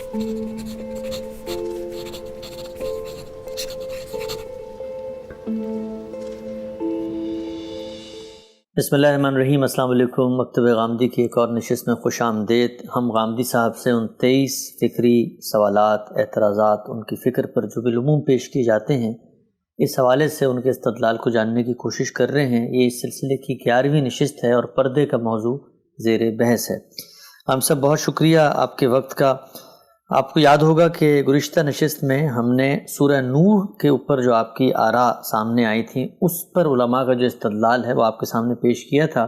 بسم اللہ الرحمن الرحیم۔ السلام علیکم۔ مکتب غامدی کی ایک اور نشست میں خوش آمدید۔ ہم غامدی صاحب سے ان 23 فکری سوالات، اعتراضات، ان کی فکر پر جو بالعموم پیش کیے جاتے ہیں، اس حوالے سے ان کے استدلال کو جاننے کی کوشش کر رہے ہیں۔ یہ اس سلسلے کی 11ویں نشست ہے اور پردے کا موضوع زیر بحث ہے۔ ہم سب بہت شکریہ آپ کے وقت کا۔ آپ کو یاد ہوگا کہ گزشتہ نشست میں ہم نے سورہ نوح کے اوپر جو آپ کی آراء سامنے آئی تھیں، اس پر علماء کا جو استدلال ہے وہ آپ کے سامنے پیش کیا تھا۔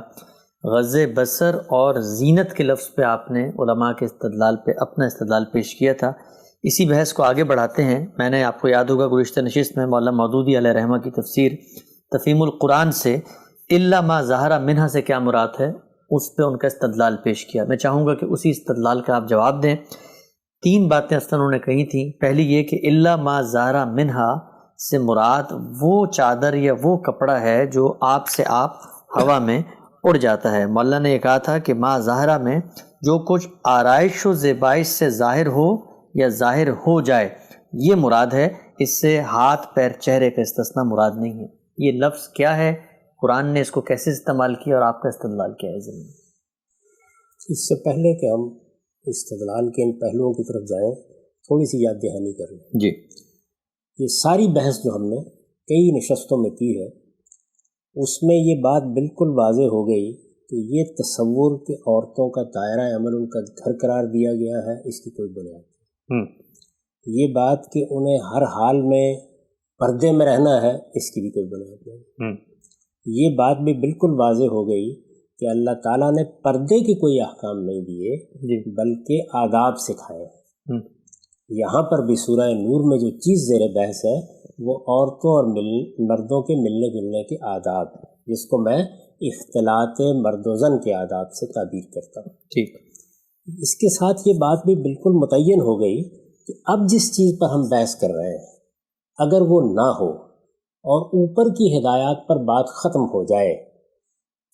غض بصر اور زینت کے لفظ پہ آپ نے علماء کے استدلال پہ اپنا استدلال پیش کیا تھا۔ اسی بحث کو آگے بڑھاتے ہیں۔ میں نے آپ کو یاد ہوگا گزشتہ نشست میں مولانا مودودی علیہ رحمہ کی تفسیر تفہیم القرآن سے الا ما ظہر منہا سے کیا مراد ہے، اس پہ ان کا استدلال پیش کیا۔ میں چاہوں گا کہ اسی استدلال کا آپ جواب دیں۔ 3 باتیں اصلاً انہوں نے کہی تھیں۔ پہلی یہ کہ الا ما ظہر منہا سے مراد وہ چادر یا وہ کپڑا ہے جو آپ سے آپ ہوا میں اڑ جاتا ہے۔ مولانا نے یہ کہا تھا کہ ما ظاہرہ میں جو کچھ آرائش و زیبائش سے ظاہر ہو یا ظاہر ہو جائے یہ مراد ہے، اس سے ہاتھ پیر چہرے کا استثناء مراد نہیں ہے۔ یہ لفظ کیا ہے، قرآن نے اس کو کیسے استعمال کیا اور آپ کا استدلال کیا ہے ضمن؟ اس سے پہلے کہ ہم استدلال کے ان پہلوؤں کی طرف جائیں، تھوڑی سی یاد دہانی کر لیں۔ جی، یہ ساری بحث جو ہم نے کئی نشستوں میں کی ہے، اس میں یہ بات بالکل واضح ہو گئی کہ یہ تصور کہ عورتوں کا دائرہ عمل ان کا گھر قرار دیا گیا ہے، اس کی کوئی بنیاد نہیں۔ یہ بات کہ انہیں ہر حال میں پردے میں رہنا ہے، اس کی بھی کوئی بنیاد نہیں۔ یہ بات بھی بالکل واضح ہو گئی کہ اللہ تعالیٰ نے پردے کے کوئی احکام نہیں دیے بلکہ آداب سکھائے۔ یہاں پر بھی سورہ نور میں جو چیز زیر بحث ہے وہ عورتوں اور مردوں کے ملنے جلنے کے آداب ہیں، جس کو میں اختلاط مرد و زن کے آداب سے تعبیر کرتا ہوں۔ ٹھیک۔ اس کے ساتھ یہ بات بھی بالکل متعین ہو گئی کہ اب جس چیز پر ہم بحث کر رہے ہیں اگر وہ نہ ہو اور اوپر کی ہدایات پر بات ختم ہو جائے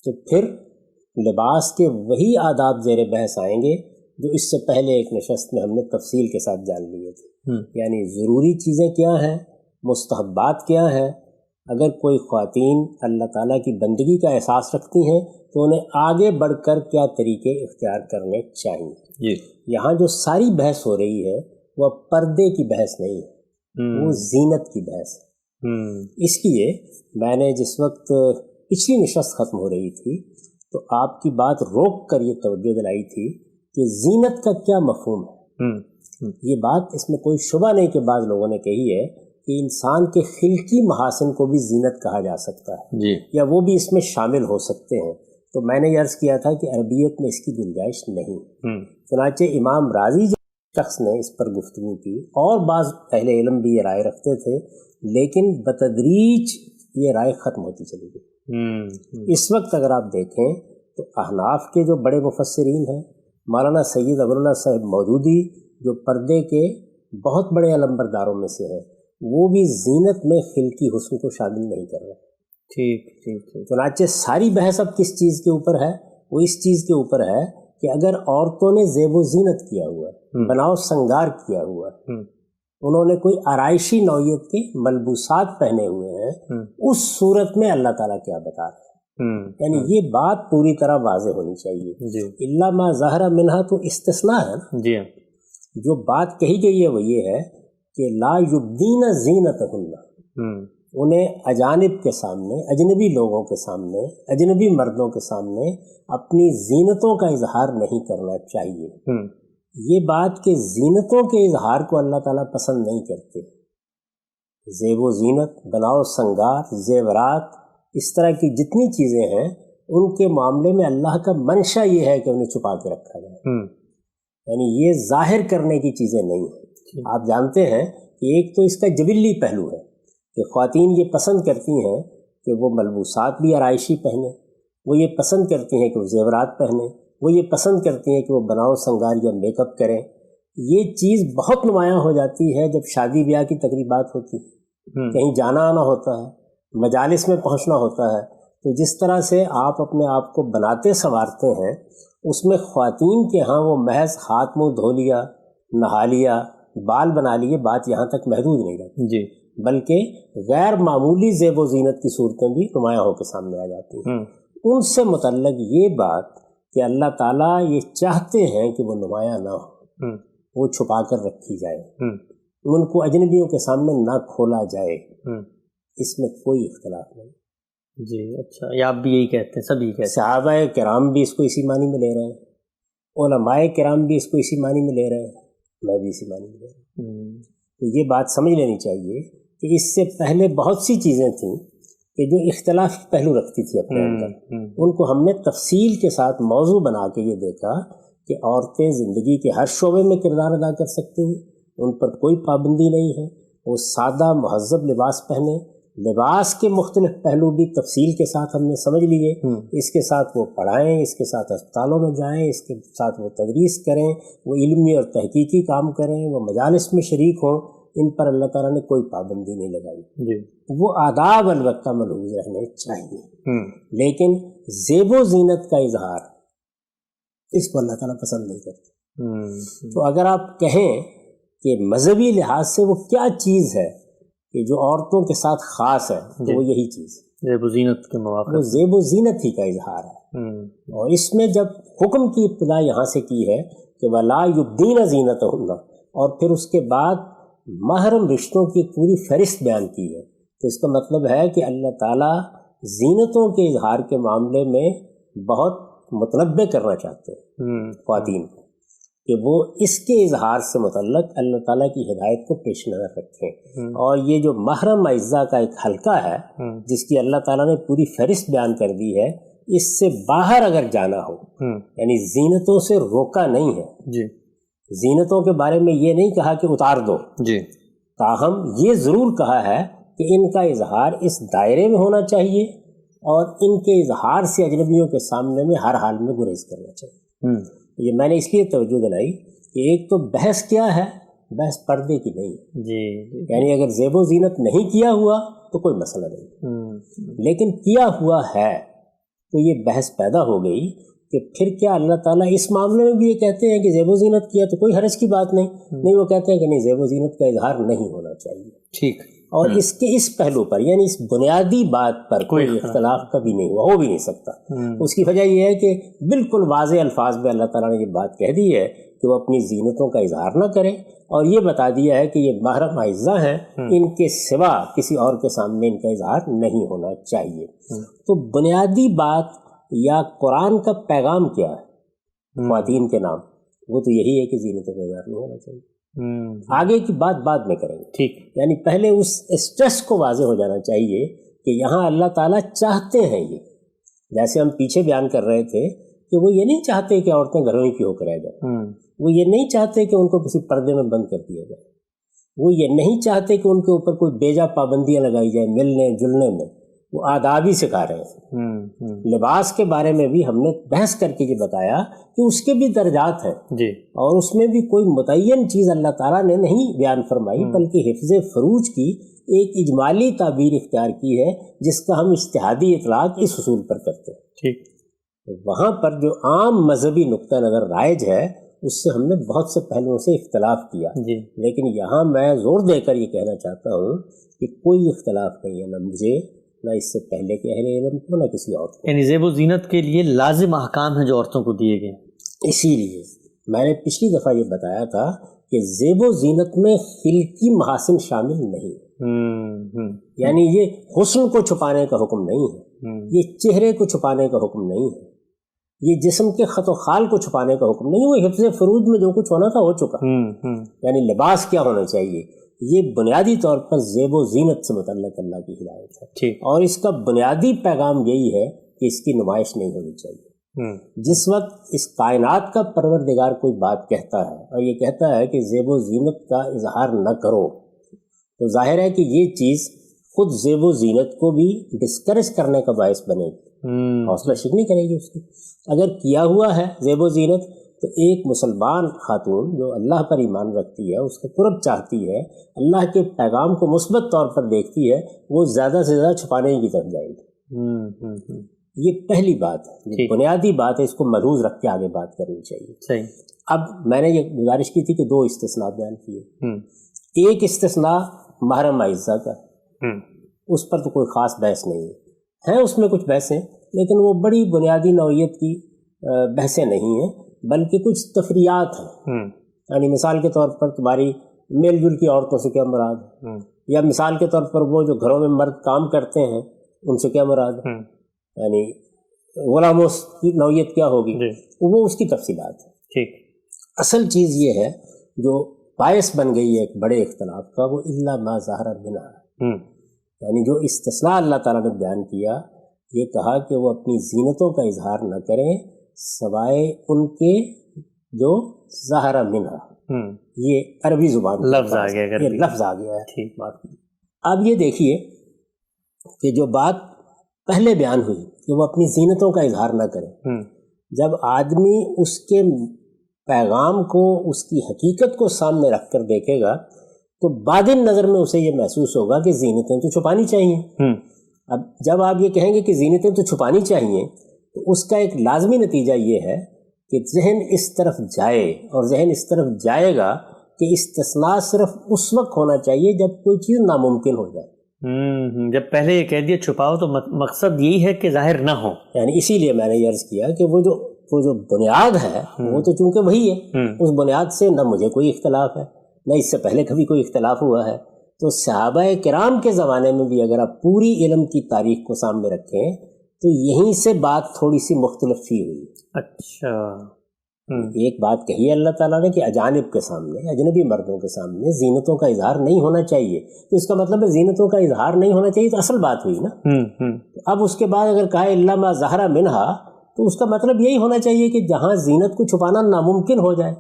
تو پھر لباس کے وہی آداب زیر بحث آئیں گے جو اس سے پہلے ایک نشست میں ہم نے تفصیل کے ساتھ جان لیے تھے۔ یعنی ضروری چیزیں کیا ہیں، مستحبات کیا ہیں۔ اگر کوئی خواتین اللہ تعالیٰ کی بندگی کا احساس رکھتی ہیں تو انہیں آگے بڑھ کر کیا طریقے اختیار کرنے چاہیے۔ یہاں جو ساری بحث ہو رہی ہے وہ پردے کی بحث نہیں ہے، وہ زینت کی بحث ہے۔ اس لیے میں نے جس وقت پچھلی نشست ختم ہو رہی تھی تو آپ کی بات روک کر یہ توجہ دلائی تھی کہ زینت کا کیا مفہوم ہے۔ یہ بات اس میں کوئی شبہ نہیں کہ بعض لوگوں نے کہی ہے کہ انسان کے خلقی محاسن کو بھی زینت کہا جا سکتا ہے یا وہ بھی اس میں شامل ہو سکتے ہیں۔ تو میں نے یہ عرض کیا تھا کہ عربیت میں اس کی گنجائش نہیں۔ چنانچہ امام راضی شخص نے اس پر گفتگو کی اور بعض اہل علم بھی یہ رائے رکھتے تھے، لیکن بتدریج یہ رائے ختم ہوتی چلی گئی۔ اس وقت اگر آپ دیکھیں تو احناف کے جو بڑے مفسرین ہیں، مولانا سید ابواللہ صاحب مودودی جو پردے کے بہت بڑے علمبرداروں میں سے ہیں، وہ بھی زینت میں خلقی حسن کو شامل نہیں کر رہے۔ ٹھیک۔ چنانچہ ساری بحث اب کس چیز کے اوپر ہے؟ وہ اس چیز کے اوپر ہے کہ اگر عورتوں نے زیب و زینت کیا ہوا ہے، بناؤ سنگار کیا ہوا ہے، انہوں نے کوئی آرائشی نوعیت کے ملبوسات پہنے ہوئے ہیں، اس صورت میں اللہ تعالیٰ کیا بتا رہے ہیں؟ یعنی یہ بات پوری طرح واضح ہونی چاہیے۔ الا ما ظاہر منہا تو استثناء ہے نا۔ جو بات کہی گئی ہے وہ یہ ہے کہ لا یبدین زینتہن، انہیں اجانب کے سامنے، اجنبی لوگوں کے سامنے، اجنبی مردوں کے سامنے اپنی زینتوں کا اظہار نہیں کرنا چاہیے۔ یہ بات کہ زینتوں کے اظہار کو اللہ تعالیٰ پسند نہیں کرتے۔ زیب و زینت، بناؤ سنگار، زیورات، اس طرح کی جتنی چیزیں ہیں ان کے معاملے میں اللہ کا منشا یہ ہے کہ انہیں چھپا کے رکھا جائے۔ یعنی یہ ظاہر کرنے کی چیزیں نہیں ہیں۔ آپ جانتے ہیں کہ ایک تو اس کا جبلی پہلو ہے کہ خواتین یہ پسند کرتی ہیں کہ وہ ملبوسات بھی آرائشی پہنیں، وہ یہ پسند کرتی ہیں کہ وہ زیورات پہنیں، وہ یہ پسند کرتی ہیں کہ وہ بناؤ سنگار یا میک اپ کریں۔ یہ چیز بہت نمایاں ہو جاتی ہے جب شادی بیاہ کی تقریبات ہوتی ہیں، کہیں جانا آنا ہوتا ہے، مجالس میں پہنچنا ہوتا ہے، تو جس طرح سے آپ اپنے آپ کو بناتے سنوارتے ہیں اس میں خواتین کے ہاں وہ محض ہاتھ منہ دھو لیا، نہا لیا، بال بنا لیے، بات یہاں تک محدود نہیں رہتی جی، بلکہ غیر معمولی زیب و زینت کی صورتیں بھی نمایاں ہو کے سامنے آ جاتی ہیں۔ ان سے متعلق یہ بات کہ اللہ تعالیٰ یہ چاہتے ہیں کہ وہ نمایاں نہ ہو، وہ چھپا کر رکھی جائے، ان کو اجنبیوں کے سامنے نہ کھولا جائے، اس میں کوئی اختلاف نہیں۔ جی اچھا، یہ آپ بھی یہی کہتے ہیں، سب یہی کہتے صحابہ کرام بھی اس کو اسی معنی میں لے رہے ہیں، علماء کرام بھی اس کو اسی معنی میں لے رہے ہیں، میں بھی اسی معنی میں لے رہا ہوں۔ تو یہ بات سمجھ لینی چاہیے کہ اس سے پہلے بہت سی چیزیں تھیں کہ جو اختلافی پہلو رکھتی تھی اپنے اندر، ان کو ہم نے تفصیل کے ساتھ موضوع بنا کے یہ دیکھا کہ عورتیں زندگی کے ہر شعبے میں کردار ادا کر سکتی ہیں، ان پر کوئی پابندی نہیں ہے، وہ سادہ مہذب لباس پہنیں، لباس کے مختلف پہلو بھی تفصیل کے ساتھ ہم نے سمجھ لیے، اس کے ساتھ وہ پڑھائیں، اس کے ساتھ اسپتالوں میں جائیں، اس کے ساتھ وہ تدریس کریں، وہ علمی اور تحقیقی کام کریں، وہ مجالس میں شریک ہوں، ان پر اللہ تعالیٰ نے کوئی پابندی نہیں لگائی۔ جی، وہ آداب البتہ ملحوظ رہنے چاہیے، لیکن زیب و زینت کا اظہار اس کو اللہ تعالیٰ پسند نہیں کرتے۔ تو اگر آپ کہیں کہ مذہبی لحاظ سے وہ کیا چیز ہے کہ جو عورتوں کے ساتھ خاص ہے، تو وہ یہی چیز ہے، زیب و زینت کے مواقع، وہ زیب و زینت ہی کا اظہار ہے۔ اور اس میں جب حکم کی ابتدا یہاں سے کی ہے کہ وَلَا يُبْدِينَ زِينَتَهُنَّ، اور پھر اس کے بعد محرم رشتوں کی پوری فہرست بیان کی ہے، تو اس کا مطلب ہے کہ اللہ تعالیٰ زینتوں کے اظہار کے معاملے میں بہت متنبع کرنا چاہتے ہیں خواتین کو، کہ وہ اس کے اظہار سے متعلق اللہ تعالیٰ کی ہدایت کو پیش نظر رکھیں۔ اور یہ جو محرم اعزاء کا ایک حلقہ ہے جس کی اللہ تعالیٰ نے پوری فہرست بیان کر دی ہے، اس سے باہر اگر جانا ہو، یعنی زینتوں سے روکا نہیں ہے، جی زینتوں کے بارے میں یہ نہیں کہا کہ اتار دو، جی، تاہم یہ ضرور کہا ہے کہ ان کا اظہار اس دائرے میں ہونا چاہیے اور ان کے اظہار سے اجنبیوں کے سامنے میں ہر حال میں گریز کرنا چاہیے۔ یہ میں نے اس لیے توجہ دلائی کہ ایک تو بحث کیا ہے، بحث پردے کی نہیں ہے، جی، یعنی اگر زیب و زینت نہیں کیا ہوا تو کوئی مسئلہ نہیں، لیکن کیا ہوا ہے تو یہ بحث پیدا ہو گئی کہ پھر کیا اللہ تعالیٰ اس معاملے میں بھی یہ کہتے ہیں کہ زیب و زینت کیا تو کوئی حرج کی بات نہیں، وہ کہتے ہیں کہ نہیں، زیب و زینت کا اظہار نہیں ہونا چاہیے۔ ٹھیک، اور اس کے اس پہلو پر، یعنی اس بنیادی بات پر کوئی اختلاف کبھی نہیں ہوا، ہو بھی نہیں سکتا۔ اس کی وجہ یہ ہے کہ بالکل واضح الفاظ میں اللہ تعالیٰ نے یہ بات کہہ دی ہے کہ وہ اپنی زینتوں کا اظہار نہ کریں، اور یہ بتا دیا ہے کہ یہ محرم اعزاء ہیں، ان کے سوا کسی اور کے سامنے ان کا اظہار نہیں ہونا چاہیے۔ تو بنیادی بات یا قرآن کا پیغام کیا ہے خواتین کے نام، وہ تو یہی ہے کہ زینتوں کا اظہار نہیں ہونا چاہیے۔ آگے کی بات بعد میں کریں گے، ٹھیک، یعنی پہلے اس اسٹریس کو واضح ہو جانا چاہیے کہ یہاں اللہ تعالیٰ چاہتے ہیں، یہ جیسے ہم پیچھے بیان کر رہے تھے کہ وہ یہ نہیں چاہتے کہ عورتیں گھروں ہی کی ہو کر رہ جائیں، وہ یہ نہیں چاہتے کہ ان کو کسی پردے میں بند کر دیا جائے، وہ یہ نہیں چاہتے کہ ان کے اوپر کوئی بیجا پابندیاں لگائی جائیں ملنے جلنے میں، وہ آداب ہی سکھا رہے ہیں۔ لباس کے بارے میں بھی ہم نے بحث کر کے یہ بتایا کہ اس کے بھی درجات ہیں، جی، اور اس میں بھی کوئی متعین چیز اللہ تعالیٰ نے نہیں بیان فرمائی، بلکہ حفظ فروج کی ایک اجمالی تعبیر اختیار کی ہے جس کا ہم اجتہادی اطلاق اس اصول پر کرتے ہیں۔ ٹھیک، وہاں پر جو عام مذہبی نقطہ نظر رائج ہے اس سے ہم نے بہت سے پہلوؤں سے اختلاف کیا، جی، لیکن یہاں میں زور دے کر یہ کہنا چاہتا ہوں کہ کوئی اختلاف نہیں ہے، نہ مجھے، نہ اس سے پہلے کے اہل علم کو، نہ کسی اور کو۔ یعنی زیب و زینت کے لیے لازم احکام ہیں جو عورتوں کو دیے گئے ہیں۔ اسی لیے میں نے پچھلی دفعہ یہ بتایا تھا کہ زیب و زینت میں خلقی محاسن شامل نہیں، یعنی یہ حسن کو چھپانے کا حکم نہیں ہے، یہ چہرے کو چھپانے کا حکم نہیں ہے، یہ جسم کے خط و خال کو چھپانے کا حکم نہیں ہے، وہ حفظ فروج میں جو کچھ ہونا تھا ہو چکا۔ یعنی لباس کیا ہونا چاہیے، یہ بنیادی طور پر زیب و زینت سے متعلق اللہ کی ہدایت ہے، اور اس کا بنیادی پیغام یہی ہے کہ اس کی نمائش نہیں ہونی چاہیے۔ جس وقت اس کائنات کا پروردگار کوئی بات کہتا ہے اور یہ کہتا ہے کہ زیب و زینت کا اظہار نہ کرو، تو ظاہر ہے کہ یہ چیز خود زیب و زینت کو بھی ڈسکریج کرنے کا باعث بنے گی، حوصلہ شکنی کرے گی اس کی۔ اگر کیا ہوا ہے زیب و زینت تو ایک مسلمان خاتون جو اللہ پر ایمان رکھتی ہے، اس کا قرب چاہتی ہے، اللہ کے پیغام کو مثبت طور پر دیکھتی ہے، وہ زیادہ سے زیادہ چھپانے کی طرف جائے گی۔ یہ پہلی بات ہے، بنیادی بات ہے، اس کو ملحوظ رکھ کے آگے بات کرنی چاہیے. صحیح. اب میں نے یہ گزارش کی تھی کہ 2 استثناء بیان کیے. ایک استثناء محرم اعزہ کا، اس پر تو کوئی خاص بحث نہیں ہے، اس میں کچھ بحثیں، لیکن وہ بڑی بنیادی نوعیت کی بحثیں نہیں ہیں، بلکہ کچھ تفریعات ہیں. یعنی مثال کے طور پر تمہاری میل جل کی عورتوں سے کیا مراد ہے، یا مثال کے طور پر وہ جو گھروں میں مرد کام کرتے ہیں ان سے کیا مراد ہے، یعنی غلاموں کی نوعیت کیا ہوگی، وہ اس کی تفصیلات ہیں. ٹھیک. اصل چیز یہ ہے جو باعث بن گئی ہے ایک بڑے اختلاف کا، وہ الا ما ظاہر منہا، یعنی جو استثناء اللہ تعالیٰ نے بیان کیا، یہ کہا کہ وہ اپنی زینتوں کا اظہار نہ کریں سوائے ان کے جو ظاہر منہا، یہ عربی زبان لفظ آ گیا، یہ لفظ آ گیا ہے. اب یہ دیکھیے کہ جو بات پہلے بیان ہوئی کہ وہ اپنی زینتوں کا اظہار نہ کرے، جب آدمی اس کے پیغام کو، اس کی حقیقت کو سامنے رکھ کر دیکھے گا تو باطن نظر میں اسے یہ محسوس ہوگا کہ زینتیں تو چھپانی چاہیے. اب جب آپ یہ کہیں گے کہ زینتیں تو چھپانی چاہیے تو اس کا ایک لازمی نتیجہ یہ ہے کہ ذہن اس طرف جائے، اور ذہن اس طرف جائے گا کہ استثناء صرف اس وقت ہونا چاہیے جب کوئی چیز ناممکن ہو جائے. جب پہلے یہ کہہ دیا چھپاؤ تو مقصد یہی ہے کہ ظاہر نہ ہو. یعنی اسی لیے میں نے یہ عرض کیا کہ وہ جو بنیاد ہے وہ تو چونکہ وہی ہے، اس بنیاد سے نہ مجھے کوئی اختلاف ہے، نہ اس سے پہلے کبھی کوئی اختلاف ہوا ہے. تو صحابہ کرام کے زمانے میں بھی اگر آپ پوری علم کی تاریخ کو سامنے رکھیں تو یہیں سے بات تھوڑی سی مختلف ہی ہوئی. اچھا. ایک بات کہی ہے اللہ تعالیٰ نے کہ اجانب کے سامنے، اجنبی مردوں کے سامنے زینتوں کا اظہار نہیں ہونا چاہیے، تو اس کا مطلب ہے زینتوں کا اظہار نہیں ہونا چاہیے، تو اصل بات ہوئی نا. اب اس کے بعد اگر کہا الا ما ظہر منہا تو اس کا مطلب یہی ہونا چاہیے کہ جہاں زینت کو چھپانا ناممکن ہو جائے،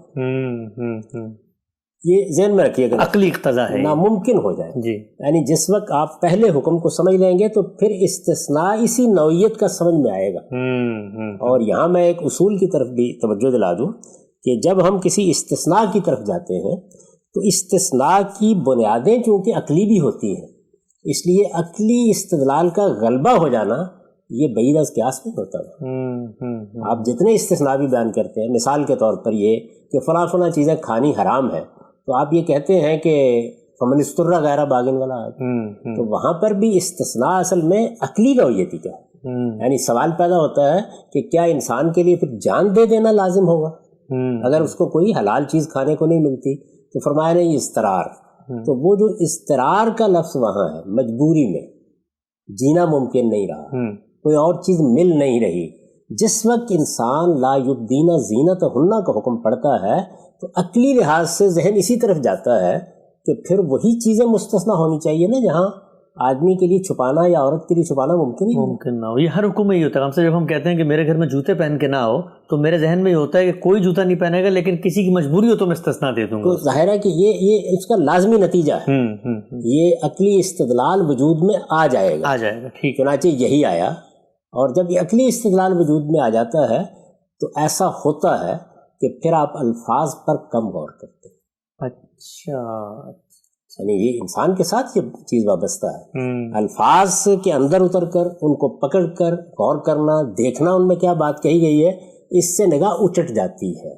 یہ ذہن میں رکھیے گا، عقلی اقتضا ہے، ناممکن ہو جائے. جی. یعنی جس وقت آپ پہلے حکم کو سمجھ لیں گے تو پھر استثناء اسی نوعیت کا سمجھ میں آئے گا. اور یہاں میں ایک اصول کی طرف بھی توجہ دلا دوں کہ جب ہم کسی استثناء کی طرف جاتے ہیں تو استثناء کی بنیادیں چونکہ عقلی بھی ہوتی ہیں، اس لیے عقلی استدلال کا غلبہ ہو جانا یہ بعید از قیاس نہیں ہوتا. آپ جتنے استثناء بھی بیان کرتے ہیں، مثال کے طور پر یہ کہ فلاں فلاں چیزیں کھانی حرام ہے، تو آپ یہ کہتے ہیں کہ فمن استر غیر باغن ولا عاد، تو وہاں پر بھی استثناء اصل میں عقلی نوعیتی کا ہے. یعنی سوال پیدا ہوتا ہے کہ کیا انسان کے لیے پھر جان دے دینا لازم ہوگا اگر اس کو کوئی حلال چیز کھانے کو نہیں ملتی؟ تو فرمایا نہیں اضطرار. تو وہ جو اضطرار کا لفظ وہاں ہے، مجبوری میں جینا ممکن نہیں رہا، کوئی اور چیز مل نہیں رہی، جس وقت انسان لا یبدین زینتہن کا حکم پڑتا ہے تو عقلی لحاظ سے ذہن اسی طرف جاتا ہے کہ پھر وہی چیزیں مستثنیٰ ہونی چاہیے نا جہاں آدمی کے لیے چھپانا یا عورت کے لیے چھپانا ممکن نہ ہو. یہ ہر حکم میں ہی ہوتا ہے. ہم سے جب ہم کہتے ہیں کہ میرے گھر میں جوتے پہن کے نہ ہو تو میرے ذہن میں یہ ہوتا ہے کہ کوئی جوتا نہیں پہنے گا، لیکن کسی کی مجبوری ہو تو میں استثناء دے دوں گا. تو ظاہر ہے کہ یہ اس کا لازمی نتیجہ ہے، یہ عقلی استدلال وجود میں آ جائے گا. ٹھیک. چنانچہ یہی آیا، اور جب یہ عقلی استدلال وجود میں آ جاتا ہے تو ایسا ہوتا ہے کہ پھر آپ الفاظ پر کم غور کرتے ہیں. اچھا. یعنی یہ انسان کے ساتھ یہ چیز وابستہ ہے، الفاظ کے اندر اتر کر ان کو پکڑ کر غور کرنا، دیکھنا ان میں کیا بات کہی گئی ہے، اس سے نگاہ اچٹ جاتی ہے.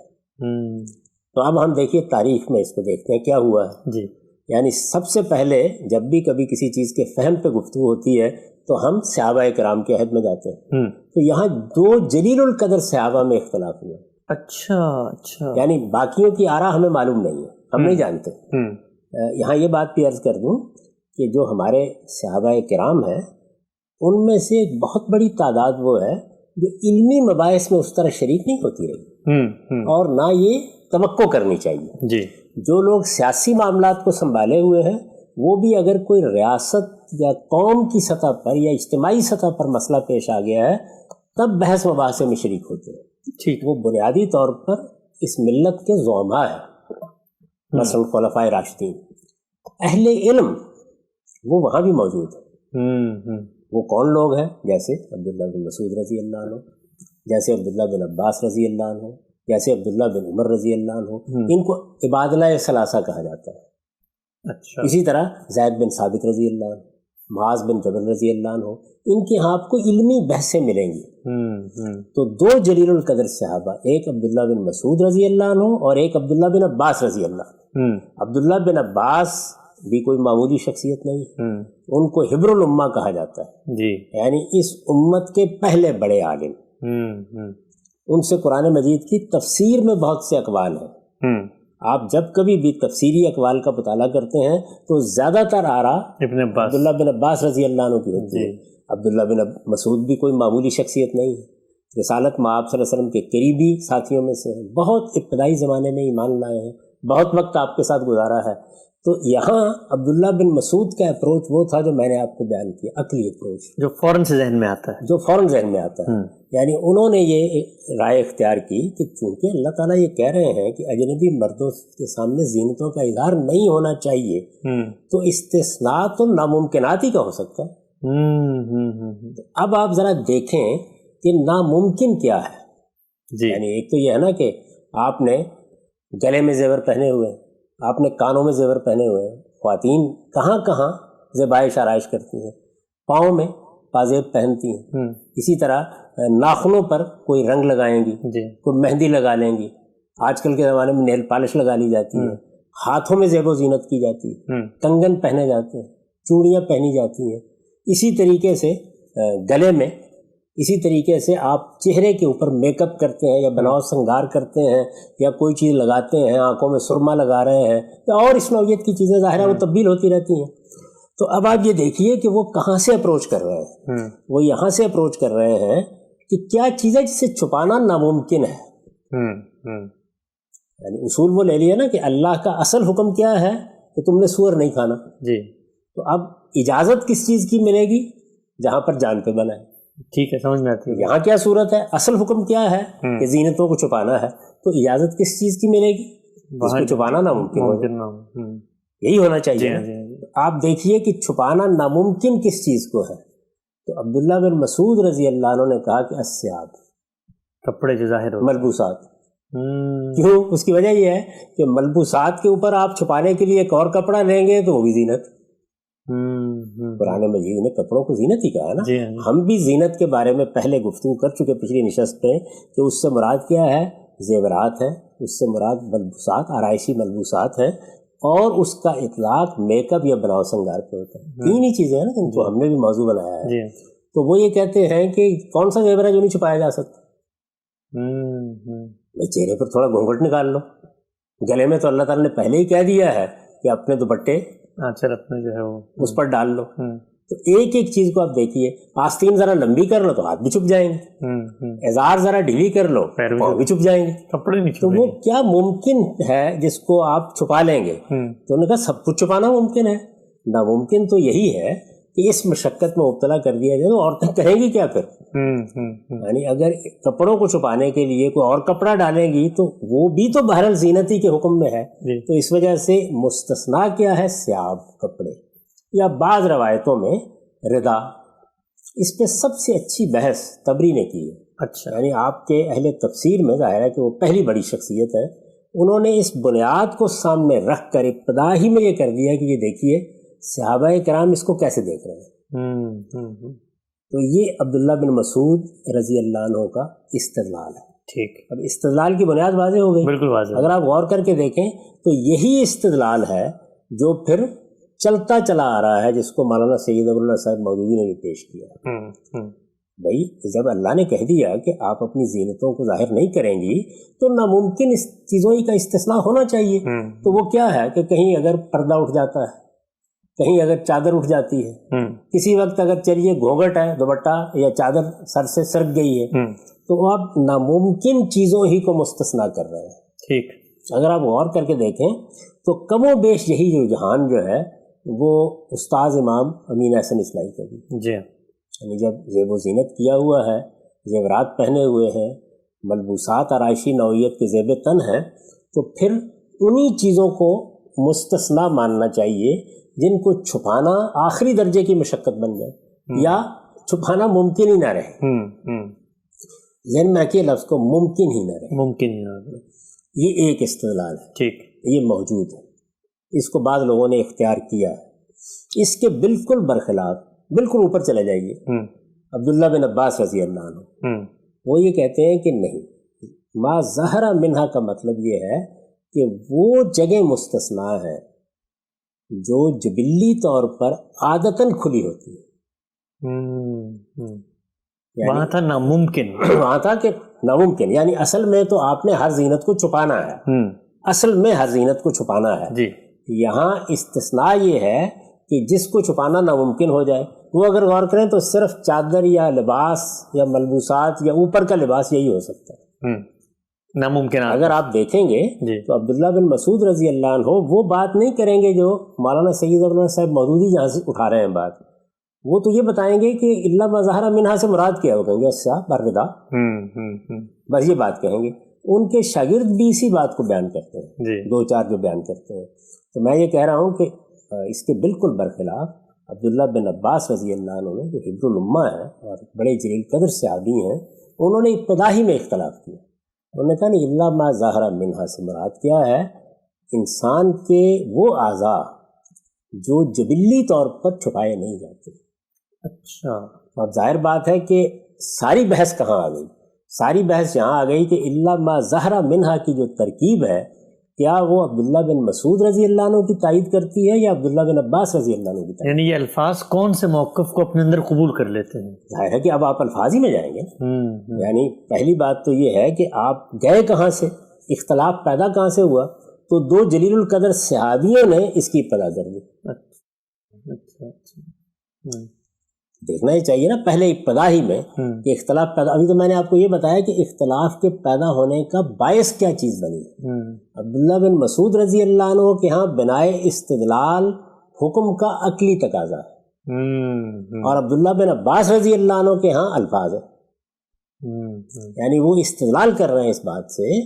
تو اب ہم دیکھیے تاریخ میں اس کو دیکھتے ہیں کیا ہوا ہے. جی. یعنی سب سے پہلے جب بھی کبھی کسی چیز کے فہم پہ گفتگو ہوتی ہے تو ہم صحابہ کرام کے عہد میں جاتے ہیں. تو یہاں 2 جلیل القدر صحابہ میں اختلاف ہوا. اچھا. یعنی باقیوں کی آرا ہمیں معلوم نہیں ہے، ہم نہیں جانتے. یہاں یہ بات بھی عرض کر دوں کہ جو ہمارے صحابہ کرام ہیں ان میں سے ایک بہت بڑی تعداد وہ ہے جو علمی مباحث میں اس طرح شریک نہیں ہوتی رہی، اور نہ یہ توقع کرنی چاہیے. جی. جو لوگ سیاسی معاملات کو سنبھالے ہوئے ہیں وہ بھی اگر کوئی ریاست یا قوم کی سطح پر یا اجتماعی سطح پر مسئلہ پیش آ گیا ہے تب بحث مباحثے میں شریک ہوتے ہیں. ٹھیک. وہ بنیادی طور پر اس ملت کے زعماء ہیں، مثلا خلفائے راشدین، اہل علم وہ وہاں بھی موجود ہیں. وہ کون لوگ ہیں؟ جیسے عبداللہ بن مسعود رضی اللہ عنہ، جیسے عبداللہ بن عباس رضی اللہ عنہ، جیسے عبداللہ بن عمر رضی اللہ عنہ. ان کو عبادلہ ثلاثہ کہا جاتا ہے. اچھا. اسی طرح زید بن ثابت رضی اللہ عنہ، معاذ بن جبل رضی اللہ عنہ، ان کے ہاں آپ کو علمی بحثیں ملیں گی۔ تو دو جلیل القدر صحابہ، ایک عبداللہ بن مسعود رضی اللہ عنہ اور ایک عبداللہ بن عباس رضی اللہ عنہ۔ عبداللہ بن عباس بھی کوئی معمولی شخصیت نہیں ہے، ان کو حبر الامہ کہا جاتا ہے جی، یعنی اس امت کے پہلے بڑے عالم۔ ان سے قرآن مجید کی تفسیر میں بہت سے اقوال ہیں۔ آپ جب کبھی بھی تفسیری اقوال کا مطالعہ کرتے ہیں تو زیادہ تر آراء عبداللہ بن عباس رضی اللہ عنہ کی ہوتی ہے۔ عبداللہ بن مسعود بھی کوئی معمولی شخصیت نہیں ہے، رسالت میں آپ صلی اللہ علیہ وسلم کے قریبی ساتھیوں میں سے ہیں، بہت ابتدائی زمانے میں ایمان لائے ہیں، بہت وقت آپ کے ساتھ گزارا ہے۔ تو یہاں عبداللہ بن مسعود کا اپروچ وہ تھا جو میں نے آپ کو بیان کیا، عقلی اپروچ، جو فوراً سے ذہن میں آتا ہے، جو فوراً ذہن میں آتا ہے۔ یعنی انہوں نے یہ رائے اختیار کی کہ چونکہ اللہ تعالیٰ یہ کہہ رہے ہیں کہ اجنبی مردوں کے سامنے زینتوں کا اظہار نہیں ہونا چاہیے، تو استثناء تو ناممکنات ہی کا ہو سکتا ہے۔ اب آپ ذرا دیکھیں کہ ناممکن کیا ہے۔ یعنی ایک تو یہ ہے نا کہ آپ نے گلے میں زیور پہنے ہوئے، آپ نے کانوں میں زیور پہنے ہوئے ہیں، خواتین کہاں کہاں زیبائش آرائش کرتی ہیں، پاؤں میں پازیب پہنتی ہیں، اسی طرح ناخنوں پر کوئی رنگ لگائیں گی، کوئی مہندی لگا لیں گی، آج کل کے زمانے میں نیل پالش لگا لی جاتی ہے، ہاتھوں میں زیب و زینت کی جاتی ہے، کنگن پہنے جاتے ہیں، چوڑیاں پہنی جاتی ہیں، اسی طریقے سے گلے میں، اسی طریقے سے آپ چہرے کے اوپر میک اپ کرتے ہیں یا بناؤ سنگار کرتے ہیں یا کوئی چیز لگاتے ہیں، آنکھوں میں سرما لگا رہے ہیں یا اور اس نوعیت کی چیزیں، ظاہر ہے وہ تبدیل ہوتی رہتی ہیں۔ تو اب آپ یہ دیکھیے کہ وہ کہاں سے اپروچ کر رہے ہیں، وہ یہاں سے اپروچ کر رہے ہیں کہ کیا چیز ہے جسے چھپانا ناممکن ہے۔ یعنی اصول وہ لے لیا نا کہ اللہ کا اصل حکم کیا ہے کہ تم نے سور نہیں کھانا، تو اب اجازت کس چیز کی ملے گی؟ جہاں پر جان پہ بنا ہے۔ ٹھیک ہے، سمجھ میں آتی ہے۔ یہاں کیا صورت ہے؟ اصل حکم کیا ہے کہ زینتوں کو چھپانا ہے، تو اجازت کس چیز کی ملے گی؟ اس کو چھپانا ناممکن ہوگا، یہی ہونا چاہیے۔ آپ دیکھیے کہ چھپانا ناممکن کس چیز کو ہے، تو عبداللہ بن مسعود رضی اللہ عنہ نے کہا کہ الثیاب، کپڑے جو ظاہر ہوتے ہیں، ملبوسات۔ کیوں؟ اس کی وجہ یہ ہے کہ ملبوسات کے اوپر آپ چھپانے کے لیے ایک اور کپڑا لیں گے تو وہ بھی زینت۔ قرآن مجید نے کپڑوں کو زینت ہی کہا ہے نا۔ ہم بھی زینت کے بارے میں پہلے گفتگو کر چکے پچھلی نشست پہ کہ اس سے مراد کیا ہے؟ زیورات ہیں، اس سے مراد ملبوسات، آرائشی ملبوسات ہیں، اور اس کا اطلاق میک اپ یا بناؤ سنگار پہ ہوتا ہے۔ تین ہی چیزیں ہیں نا جن کو ہم نے بھی موضوع بنایا ہے۔ تو وہ یہ کہتے ہیں کہ کون سا زیور ہے جو نہیں چھپایا جا سکتا؟ چہرے پر تھوڑا گھونگھٹ نکال لو، گلے میں تو اللہ تعالیٰ نے پہلے ہی کہہ دیا ہے کہ اپنے دوپٹے اپنے جو ہے وہ اس پر ڈال لو۔ تو ایک ایک چیز کو آپ دیکھیے، آستین ذرا لمبی کر لو تو ہاتھ بھی چھپ جائیں گے، ازار ذرا ڈھیلی کر لو پاؤں بھی چھپ جائیں گے، کپڑے بھی تو وہ کیا ممکن ہے جس کو آپ چھپا لیں گے؟ تو انہوں نے کہا سب کچھ چھپانا ممکن ہے، ناممکن تو یہی ہے کہ اس مشقت میں مبتلا کر دیا جائے تو عورتیں کریں گی کیا پھر؟ یعنی اگر کپڑوں کو چھپانے کے لیے کوئی اور کپڑا ڈالیں گی تو وہ بھی تو بہرحال زینتی کے حکم میں ہے۔ تو اس وجہ سے مستثنیٰ کیا ہے؟ ثیاب، کپڑے، یا بعض روایتوں میں ردا۔ اس پہ سب سے اچھی بحث طبری نے کی ہے۔ اچھا، یعنی آپ کے اہل تفسیر میں ظاہر ہے کہ وہ پہلی بڑی شخصیت ہے، انہوں نے اس بنیاد کو سامنے رکھ کر ابتدا ہی میں یہ کر دیا کہ یہ دیکھیے صحابہ کرام اس کو کیسے دیکھ رہے ہیں۔ تو یہ عبداللہ بن مسعود رضی اللہ عنہ کا استدلال ہے۔ ٹھیک، اب استدلال کی بنیاد واضح ہو گئی، بالکل واضح۔ اگر آپ غور کر کے دیکھیں تو یہی استدلال ہے جو پھر چلتا چلا آ رہا ہے، جس کو مولانا سید ابواللہ صاحب مودودی نے بھی پیش کیا۔ بھائی جب اللہ نے کہہ دیا کہ آپ اپنی زینتوں کو ظاہر نہیں کریں گی تو ناممکن اس چیزوں کا استثناء ہونا چاہیے۔ تو وہ کیا ہے کہ کہیں اگر پردہ اٹھ جاتا ہے، کہیں اگر چادر اٹھ جاتی ہے، کسی وقت اگر چلیے گھونگھٹ ہے، دوپٹہ یا چادر سر سے سرک گئی ہے، تو آپ ناممکن چیزوں ہی کو مستثنیٰ کر رہے ہیں۔ ٹھیک، اگر آپ غور کر کے دیکھیں تو کم و بیش یہی رجحان جو ہے وہ استاذ امام امین احسن اصلاحی کا بھی، جی، یعنی جب زیب و زینت کیا ہوا ہے، زیورات پہنے ہوئے ہیں، ملبوسات آرائشی نوعیت کے زیب تن ہیں، تو پھر انہی چیزوں کو مستثنیٰ ماننا چاہیے جن کو چھپانا آخری درجے کی مشقت بن جائے یا چھپانا ممکن ہی نہ رہے۔ ذہن میں رکھیے لفظ کو، ممکن ہی نہ رہے، ممکن ہی نہ رہے۔ یہ ایک استدلال ہے، ٹھیک، یہ موجود ہے، اس کو بعض لوگوں نے اختیار کیا ہے۔ اس کے بالکل برخلاف بالکل اوپر چلے جائیے عبداللہ بن عباس رضی اللہ عنہ، وہ یہ کہتے ہیں کہ نہیں، ما ظہر منہا کا مطلب یہ ہے کہ وہ جگہ مستثنا ہے جو جبلی طور پر عادتاً کھلی ہوتی ہے، وہاں تھا ناممکن، وہاں تھا کہ ناممکن، یعنی اصل میں تو آپ نے ہر زینت کو چھپانا ہے، اصل میں ہر زینت کو چھپانا ہے جی، یہاں استثناء یہ ہے کہ جس کو چھپانا ناممکن ہو جائے۔ وہ اگر غور کریں تو صرف چادر یا لباس یا ملبوسات یا اوپر کا لباس یہی ہو سکتا ہے، ناممکن۔ اگر آپ دیکھیں گے جی، تو عبداللہ بن مسعود رضی اللہ عنہ وہ بات نہیں کریں گے جو مولانا سید احمد صاحب مودودی جہاں سے اٹھا رہے ہیں بات، وہ تو یہ بتائیں گے کہ الا ما ظہر منہا سے مراد کیا، وہ کہیں گے اچھا بردا، بس یہ بات کہیں گے۔ ان کے شاگرد بھی اسی بات کو بیان کرتے ہیں، جی، دو چار جو بیان کرتے ہیں۔ تو میں یہ کہہ رہا ہوں کہ اس کے بالکل برخلاف عبداللہ بن عباس رضی اللہ عنہ جو حبر الامہ ہیں اور بڑے جلیل قدر صحابی ہیں، انہوں نے ابتدا ہی میں اختلاف کیا، انہوں نے کہا نہیں، الا ما ظہر منہا سے مراد کیا ہے انسان کے وہ اعضاء جو جبلی طور پر چھپائے نہیں جاتے۔ اچھا، اب ظاہر بات ہے کہ ساری بحث کہاں آ گئی؟ ساری بحث یہاں آ گئی کہ الا ما ظہر منہا کی جو ترکیب ہے، کیا وہ عبداللہ بن مسعود رضی اللہ عنہ کی تائید کرتی ہے یا عبداللہ بن عباس رضی اللہ عنہ کی تائید؟ یعنی یہ الفاظ کون سے موقف کو اپنے اندر قبول کر لیتے ہیں؟ ظاہر ہے کہ اب آپ الفاظ ہی میں جائیں گے، یعنی پہلی بات تو یہ ہے کہ آپ گئے کہاں سے، اختلاف پیدا کہاں سے ہوا؟ تو دو جلیل القدر صحابیوں نے اس کی ابتدا کر دی۔ دیکھنا ہی چاہیے نا پہلے ابتدا ہی میں کہ اختلاف پیدا، ابھی تو میں نے آپ کو یہ بتایا کہ اختلاف کے پیدا ہونے کا باعث کیا چیز بنی ہے۔ عبداللہ بن مسعود رضی اللہ عنہ کے ہاں بنائے استدلال حکم کا عقلی تقاضا ہے، اور عبداللہ بن عباس رضی اللہ عنہ کے ہاں الفاظ ہے، یعنی وہ استدلال کر رہے ہیں اس بات سے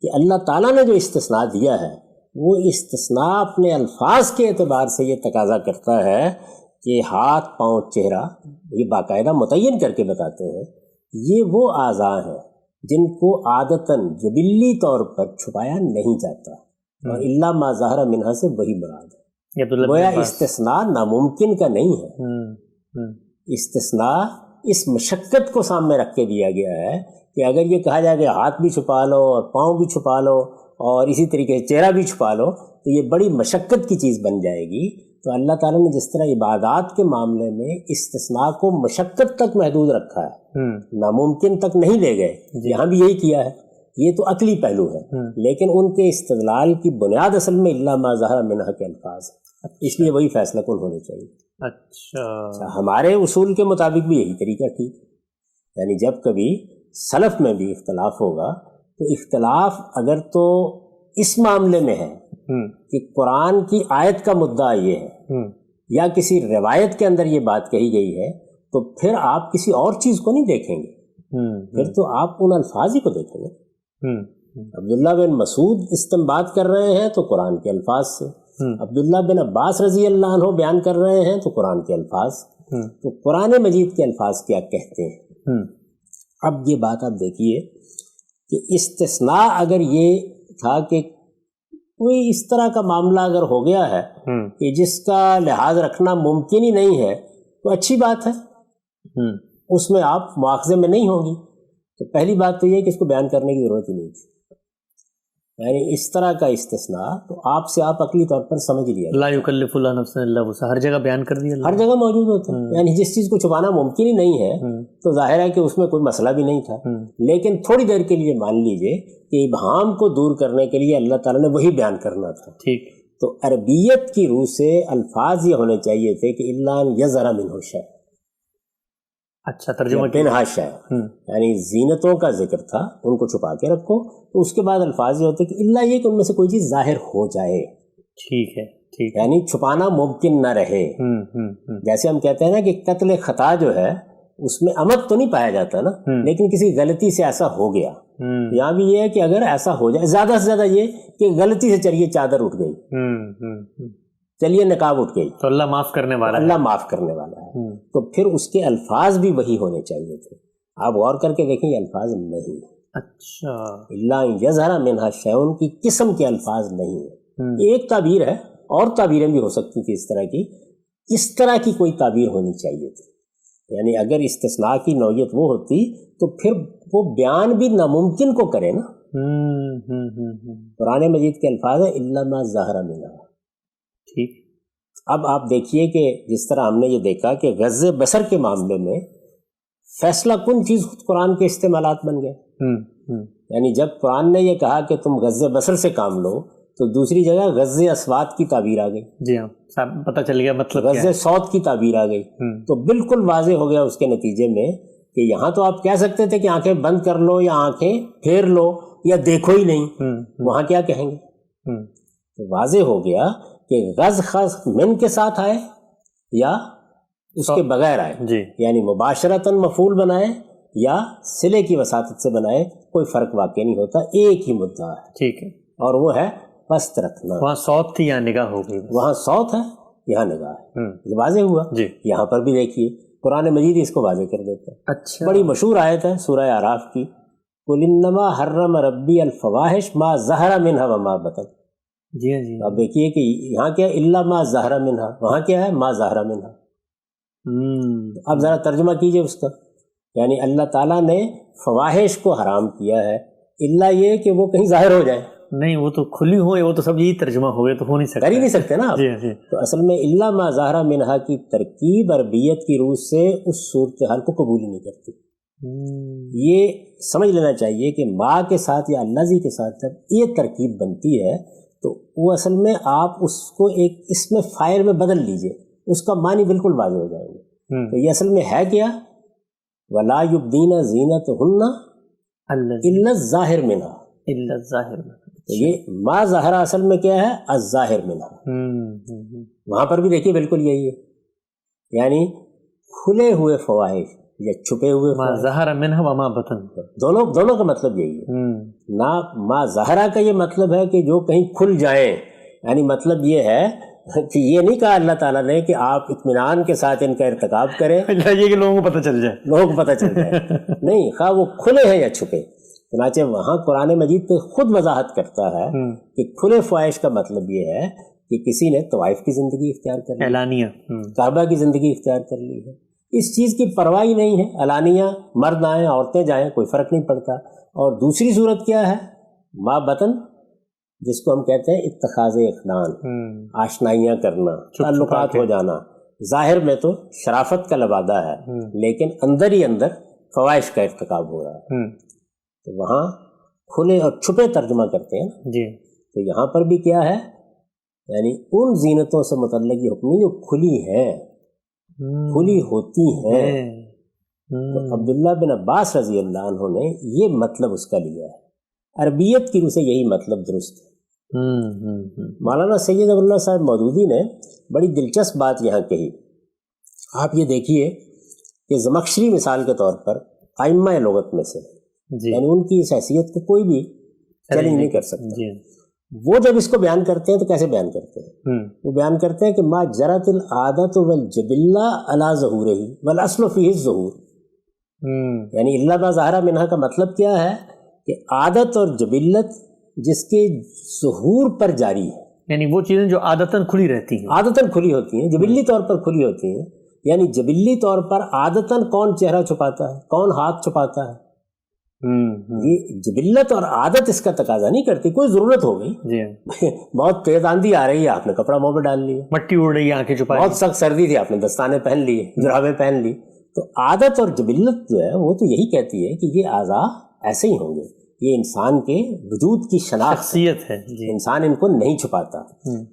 کہ اللہ تعالیٰ نے جو استثناء دیا ہے وہ استثناء اپنے الفاظ کے اعتبار سے یہ تقاضا کرتا ہے کہ ہاتھ، پاؤں، چہرہ، یہ باقاعدہ متعین کر کے بتاتے ہیں یہ وہ اعضاء ہیں جن کو عادتاً جبلی طور پر چھپایا نہیں جاتا، اور الا ما ظہر منہا سے وہی مراد ہے۔ گویا استثناء ناممکن کا نہیں ہے، استثناء اس مشقت کو سامنے رکھ کے دیا گیا ہے کہ اگر یہ کہا جائے کہ ہاتھ بھی چھپا لو اور پاؤں بھی چھپا لو اور اسی طریقے سے چہرہ بھی چھپا لو تو یہ بڑی مشقت کی چیز بن جائے گی۔ تو اللہ تعالیٰ نے جس طرح عبادات کے معاملے میں استثناء کو مشقت تک محدود رکھا ہے، ناممکن تک نہیں لے گئے، یہاں بھی یہی کیا ہے۔ یہ تو عقلی پہلو ہے، لیکن ان کے استدلال کی بنیاد اصل میں الا ما ظہر منہا کے الفاظ ہیں، اس لیے وہی فیصلہ کن ہونے چاہیے۔ اچھا، ہمارے اصول کے مطابق بھی یہی طریقہ ٹھیک، یعنی جب کبھی سلف میں بھی اختلاف ہوگا تو اختلاف اگر تو اس معاملے میں ہے کہ قرآن کی آیت کا مدعا یہ ہے یا کسی روایت کے اندر یہ بات کہی گئی ہے تو پھر آپ کسی اور چیز کو نہیں دیکھیں گے، پھر تو آپ ان الفاظ ہی کو دیکھیں گے۔ عبداللہ بن مسعود استنباط کر رہے ہیں تو قرآن کے الفاظ سے، عبداللہ بن عباس رضی اللہ عنہ بیان کر رہے ہیں تو قرآن کے الفاظ، تو قرآن مجید کے الفاظ کیا کہتے ہیں۔ اب یہ بات آپ دیکھیے کہ استثناء اگر یہ تھا کہ کوئی اس طرح کا معاملہ اگر ہو گیا ہے کہ جس کا لحاظ رکھنا ممکن ہی نہیں ہے تو اچھی بات ہے، اس میں آپ مواخذے میں نہیں ہوں گی، تو پہلی بات تو یہ کہ اس کو بیان کرنے کی ضرورت ہی نہیں تھی، یعنی اس طرح کا استثناء تو آپ سے آپ عقلی طور پر سمجھ لیا، لا یکلف اللہ نفسا الا وسعها، ہر جگہ بیان کر دیا، ہر جگہ موجود ہوتا ہے، یعنی جس چیز کو چھپانا ممکن ہی نہیں ہے تو ظاہر ہے کہ اس میں کوئی مسئلہ بھی نہیں تھا، لیکن تھوڑی دیر کے لیے مان لیجئے کہ ابہام کو دور کرنے کے لیے اللہ تعالیٰ نے وہی بیان کرنا تھا، ٹھیک، تو عربیت کی روح سے الفاظ یہ ہونے چاہیے تھے کہ الا ان یظہر منہ شیء، اچھا ترجمہ بنہا شیء، یعنی زینتوں کا ذکر تھا ان کو چھپا کے رکھو، تو اس کے بعد الفاظ یہ ہوتے کہ الا یہ کہ ان میں سے کوئی چیز ظاہر ہو جائے، ٹھیک ہے، ٹھیک، یعنی چھپانا ممکن نہ رہے۔ جیسے ہم کہتے ہیں نا کہ قتل خطا جو ہے اس میں عمد تو نہیں پایا جاتا نا، لیکن کسی غلطی سے ایسا ہو گیا، یہاں بھی یہ ہے کہ اگر ایسا ہو جائے، زیادہ سے زیادہ یہ کہ غلطی سے چلیے چادر اٹھ گئی، چلیے نقاب اٹھ گئی، تو اللہ معاف کرنے والا ہے، اللہ معاف کرنے والا ہے، تو پھر اس کے الفاظ بھی وہی ہونے چاہیے تھے۔ آپ غور کر کے دیکھیں یہ الفاظ نہیں، اچھا، الا ان یظہر منہا شیء کی قسم کے الفاظ نہیں ہیں، ایک تعبیر ہے، اور تعبیریں بھی ہو سکتی تھی اس طرح کی اس طرح کی کوئی تعبیر ہونی چاہیے تھی. یعنی اگر استثناء کی نوعیت وہ ہوتی تو پھر وہ بیان بھی ناممکن کو کرے نا. قرآن مجید کے الفاظ ہیں الا ما ظہر منہا. ٹھیک. اب آپ دیکھیے کہ جس طرح ہم نے یہ دیکھا کہ غض بصر کے معاملے میں فیصلہ کن چیز خود قرآن کے استعمالات بن گئے. یعنی جب قرآن نے یہ کہا کہ تم غض بصر سے کام لو تو دوسری جگہ غض اصوات کی تعبیر آ گئی. جی ہاں پتہ چل گیا مطلب غض صوت کی تعبیر آ گئی. تو بالکل واضح ہو گیا اس کے نتیجے میں کہ یہاں تو آپ کہہ سکتے تھے کہ آنکھیں بند کر لو یا آنکھیں پھیر لو یا دیکھو ہی نہیں. وہاں کیا کہیں گے؟ تو واضح ہو گیا کہ غض خاص من کے ساتھ آئے یا اس کے بغیر آئے. جی. یعنی مباشرتاً مفعول بنائے یا صلے کی وساطت سے بنائے کوئی فرق واقع نہیں ہوتا. ایک ہی مدعا ہے. ٹھیک ہے. اور وہ ہے پست رکھنا. وہاں صوت تھی یہاں نگاہ ہو گئی. وہاں صوت ہے یہاں نگاہ ہے. یہ واضح ہوا. جی. یہاں پر بھی دیکھیے قرآن مجید اس کو واضح کر دیتا ہے. اچھا. بڑی مشہور آیت ہے سورہ اعراف کی قُلْ إِنَّمَا حَرَّمَ رَبِّي الْفَوَاحِشَ مَا ظَهَرَ مِنْهَا وَمَا بَطَنَ. جی ہاں. جی. اب دیکھیے کہ یہاں کیا ہے الا ما ظہر منہا, وہاں کیا ہے ما ظہر منہا. اب ذرا ترجمہ کیجئے اس کا. یعنی اللہ تعالیٰ نے فواحش کو حرام کیا ہے الا یہ کہ وہ کہیں ظاہر ہو جائیں. نہیں وہ تو کھلی ہوئے, وہ تو سب یہی ترجمہ ہوئے تو ہو نہیں سکتا, کر ہی نہیں سکتے نا. جی جی. تو اصل میں الا ما ظہر منہا کی ترکیب عربیت کی روح سے اس صورتحال کو قبول ہی نہیں کرتی. یہ سمجھ لینا چاہیے کہ ماں کے ساتھ یا اللہ کے ساتھ جب یہ ترکیب بنتی ہے تو وہ اصل میں آپ اس کو ایک اس میں فائل میں بدل لیجئے, اس کا معنی بالکل واضح ہو جائیں گے. تو یہ اصل میں ہے کیا؟ وَلَا يُبْدِينَ زِينَتُهُنَّ إِلَّا الظَّاهِرَ مِنْهَا. الا الظاہر. تو یہ ما ظاہرہ اصل میں کیا ہے؟ الظاہر منہا. وہاں پر بھی دیکھیے بالکل یہی ہے. یعنی کھلے ہوئے فواحش یا چھپے ہوئے ما ظہر منہا وما بطن, دونوں کا مطلب یہی ہے. نہ ما ظاہرہ کا یہ مطلب ہے کہ جو کہیں کھل جائیں, یعنی مطلب یہ ہے کہ یہ نہیں کہا اللہ تعالیٰ نے کہ آپ اطمینان کے ساتھ ان کا ارتکاب کریں یہ کہ لوگوں کو پتہ چل جائے. لوگوں کو پتہ چل جائے. نہیں, خواہ وہ کھلے ہیں یا چھپے. چنانچہ وہاں قرآن مجید پہ خود وضاحت کرتا ہے کہ کھلے فواحش کا مطلب یہ ہے کہ کسی نے طوائف کی زندگی اختیار کر لی, اعلانیہ کعبہ کی زندگی اختیار کر لی ہے. اس چیز کی پرواہ ہی نہیں ہے. اعلانیہ مرد آئیں عورتیں جائیں کوئی فرق نہیں پڑتا. اور دوسری صورت کیا ہے؟ ما بطن, جس کو ہم کہتے ہیں اتخاذ اخنان, آشنائیاں کرنا, تعلقات ہو جانا. ظاہر میں تو شرافت کا لبادہ ہے لیکن اندر ہی اندر فواحش کا ارتکاب ہو رہا ہے. تو وہاں کھلے اور چھپے ترجمہ کرتے ہیں جی. تو یہاں پر بھی کیا ہے؟ یعنی ان زینتوں سے متعلق یہ حکم جو کھلی ہیں, کھلی ہوتی ہیں. تو عبداللہ بن عباس رضی اللہ عنہ نے یہ مطلب اس کا لیا ہے. عربیت کی روح سے یہی مطلب درست ہے. مولانا سید ابواللہ صاحب مودودی نے بڑی دلچسپ بات یہاں کہی. آپ یہ دیکھیے کہ زمخشری مثال کے طور پر ائمہ لغت میں سے, یعنی ان کی اس حیثیت کو کوئی بھی چیلنج نہیں کر سکتا. وہ جب اس کو بیان کرتے ہیں تو کیسے بیان کرتے ہیں؟ وہ بیان کرتے ہیں کہ ما جرت العادت والجبلہ علی ظہورہ والاصل فیہ الظہور. یعنی الا ما ظہر منہا کا مطلب کیا ہے کہ عادت اور جبلت جس کے ظہور پر جاری ہے, یعنی وہ چیزیں جو عادتاً کھلی رہتی ہیں, عادتاً کھلی ہوتی ہیں, جبلی طور پر کھلی ہوتی ہیں. یعنی جبلی طور پر عادتاً کون چہرہ چھپاتا ہے, کون ہاتھ چھپاتا ہے. یہ جبلت اور عادت اس کا تقاضا نہیں کرتی. کوئی ضرورت ہو گئی, بہت تیز آندھی آ رہی ہے, آپ نے کپڑا منہ میں ڈال لیا, مٹی اڑ رہی ہے, آنکھیں چھپائی, بہت سخت سردی تھی, آپ نے دستانے پہن لیے, جرابیں پہن لی. تو عادت اور جبلت جو ہے وہ تو یہی کہتی ہے کہ یہ اعضاء ایسے ہی ہوں گے. یہ انسان کے وجود کی شخصیت ہے. انسان ان کو نہیں چھپاتا.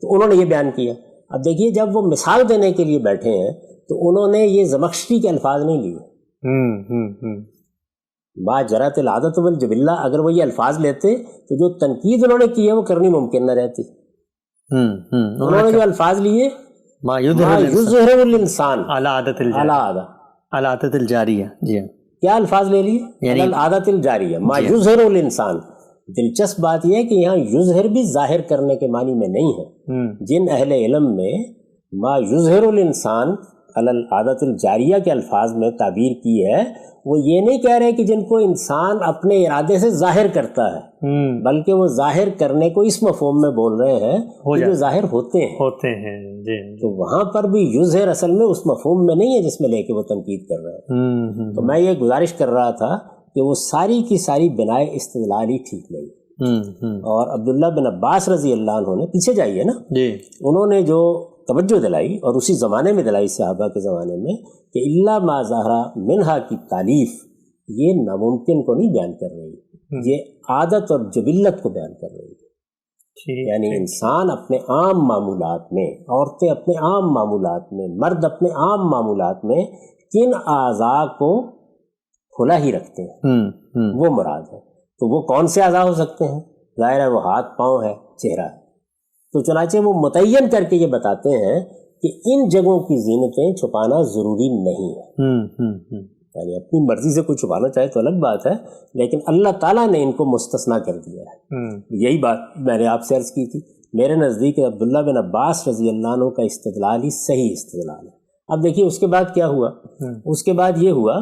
تو انہوں نے یہ بیان کیا. اب دیکھیے جب وہ مثال دینے کے لیے بیٹھے ہیں تو انہوں نے یہ زمخشری کے الفاظ نہیں لیے. ما جرت العادت والجبلہ, اگر وہ یہ الفاظ لیتے تو جو تنقید انہوں نے کی ہے وہ کرنی ممکن نہ رہتی. انہوں نے جو الفاظ لیے ما یظہر الانسان علی عادت الجاریہ. جی کیا الفاظ لے لیے؟ یعنی عادت الجاریہ ما یظہر الانسان. دلچسپ بات یہ ہے کہ یہاں یظہر بھی ظاہر کرنے کے معنی میں نہیں ہے. جن اہل علم میں ما یظہر الانسان العادت الجاریہ کے الفاظ میں تعبیر کی ہے، وہ یہ نہیں کہہ رہے کہ جن کو انسان اپنے ارادے سے ظاہر کرتا ہے، بلکہ وہ ظاہر کرنے کو اس مفہوم میں بول رہے ہیں کہ جو ظاہر ہوتے ہیں جی۔ تو وہاں پر بھی یظہر اصل میں اس مفہوم میں نہیں ہے جس میں لے کے وہ تنقید کر رہے ہیں۔ تو میں یہ گزارش کر رہا تھا کہ وہ ساری کی ساری بنائے استدلال ہی ٹھیک نہیں، اور عبداللہ بن عباس رضی اللہ عنہ نے، پیچھے جائیے نا، انہوں نے جو توجہ دلائی اور اسی زمانے میں دلائی، صحابہ کے زمانے میں، کہ الا ما ظہر منہا کی تعلیف یہ ناممکن کو نہیں بیان کر رہی، یہ عادت اور جبلت کو بیان کر رہی ہے۔ یعنی انسان اپنے عام معمولات میں، عورتیں اپنے عام معمولات میں، مرد اپنے عام معمولات میں کن اعضاء کو کھلا ہی رکھتے ہیں، وہ مراد ہے۔ تو وہ کون سے اعضاء ہو سکتے ہیں؟ ظاہر ہے وہ ہاتھ، پاؤں ہے، چہرہ ہے۔ تو چنانچہ وہ متعین کر کے یہ بتاتے ہیں کہ ان جگہوں کی زینتیں چھپانا ضروری نہیں ہے۔ یعنی اپنی مرضی سے کوئی چھپانا چاہے تو الگ بات ہے، لیکن اللہ تعالیٰ نے ان کو مستثنیٰ کر دیا ہے۔ یہی بات میں نے آپ سے عرض کی تھی، میرے نزدیک عبداللہ بن عباس رضی اللہ عنہ کا استدلال ہی صحیح استدلال ہے۔ اب دیکھیے اس کے بعد کیا ہوا، اس کے بعد یہ ہوا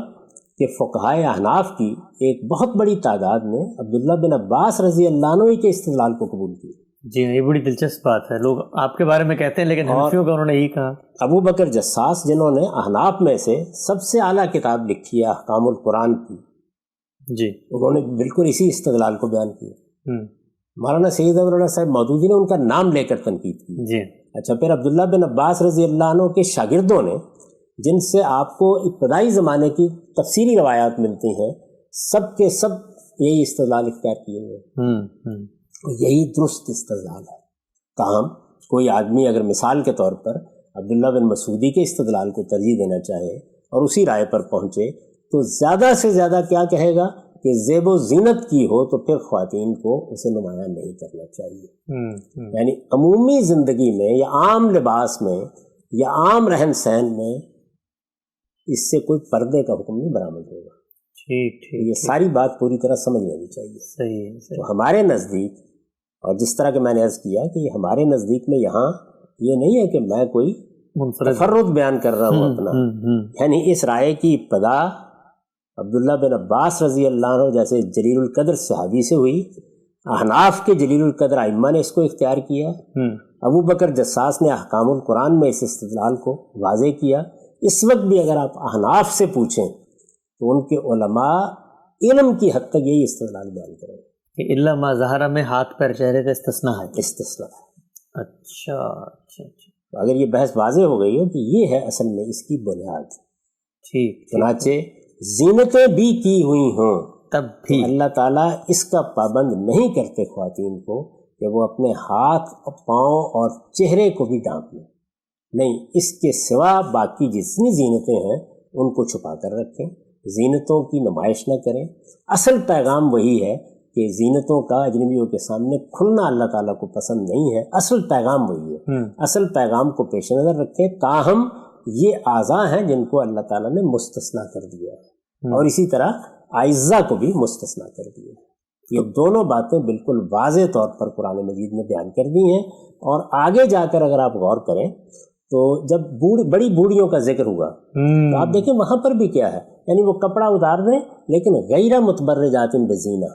کہ فقہائے احناف کی ایک بہت بڑی تعداد نے عبداللہ بن عباس رضی اللہ عنہ کے استدلال کو قبول کیا۔ جی یہ بڑی دلچسپ بات ہے، لوگ آپ کے بارے میں کہتے ہیں لیکن حنفیوں کا انہوں نے یہی کہا۔ ابو بکر جساس جنہوں نے احناف میں سے سب سے اعلیٰ کتاب لکھی ہے احکام القرآن کی، جی انہوں نے بالکل اسی استدلال کو بیان کیا۔ مولانا سید ابوالعلا صاحب مودودی نے ان کا نام لے کر تنقید کی۔ جی اچھا، پھر عبداللہ بن عباس رضی اللہ عنہ کے شاگردوں نے، جن سے آپ کو ابتدائی زمانے کی تفسیری روایات ملتی ہیں، سب کے سب یہی استدلال اختیار کیے ہوئے، یہی درست استدلال ہے۔ تاہم کوئی آدمی اگر مثال کے طور پر عبداللہ بن مسعودی کے استدلال کو ترجیح دینا چاہے اور اسی رائے پر پہنچے تو زیادہ سے زیادہ کیا کہے گا کہ زیب و زینت کی ہو تو پھر خواتین کو اسے نمایاں نہیں کرنا چاہیے۔ یعنی عمومی زندگی میں یا عام لباس میں یا عام رہن سہن میں اس سے کوئی پردے کا حکم نہیں برآمد ہوگا۔ یہ ساری بات پوری طرح سمجھ لینی چاہیے۔ صحیح۔ تو ہمارے نزدیک، اور جس طرح کہ میں نے عرض کیا کہ ہمارے نزدیک میں یہاں یہ نہیں ہے کہ میں کوئی تفرد بیان کر رہا ہوں اپنا، یعنی اس رائے کی ابتدا عبداللہ بن عباس رضی اللہ عنہ جیسے جلیل القدر صحابی سے ہوئی، احناف کے جلیل القدر ائمہ نے اس کو اختیار کیا، ابو بکر جساس نے احکام القرآن میں اس استدلال کو واضح کیا۔ اس وقت بھی اگر آپ احناف سے پوچھیں تو ان کے علماء علم کی حد تک یہی استدلال بیان کریں کہ الا ما ظہر میں ہاتھ پیر چہرے کا استثناء ہے۔ اچھا، اگر یہ بحث واضح ہو گئی ہو کہ یہ ہے اصل میں اس کی بنیاد، ٹھیک، چنانچہ زینتیں بھی کی ہوئی ہوں تب بھی اللہ تعالیٰ اس کا پابند نہیں کرتے خواتین کو کہ وہ اپنے ہاتھ، پاؤں اور چہرے کو بھی ڈھانپ لیں، نہیں، اس کے سوا باقی جتنی زینتیں ہیں ان کو چھپا کر رکھیں، زینتوں کی نمائش نہ کریں۔ اصل پیغام وہی ہے کہ زینتوں کا اجنبیوں کے سامنے کھلنا اللہ تعالیٰ کو پسند نہیں ہے، اصل پیغام وہی ہے۔ اصل پیغام کو پیش نظر رکھیں، تاہم یہ اعضاء ہیں جن کو اللہ تعالیٰ نے مستثنیٰ کر دیا ہے، اور اسی طرح اعضاء کو بھی مستثنیٰ کر دیا ہے۔ یہ دونوں باتیں بالکل واضح طور پر قرآن مجید میں بیان کر دی ہیں، اور آگے جا کر اگر آپ غور کریں تو جب بڑی بوڑھیوں کا ذکر ہوا تو آپ دیکھیں وہاں پر بھی کیا ہے، یعنی وہ کپڑا اتار دیں لیکن غیر متبرجات بزینہ،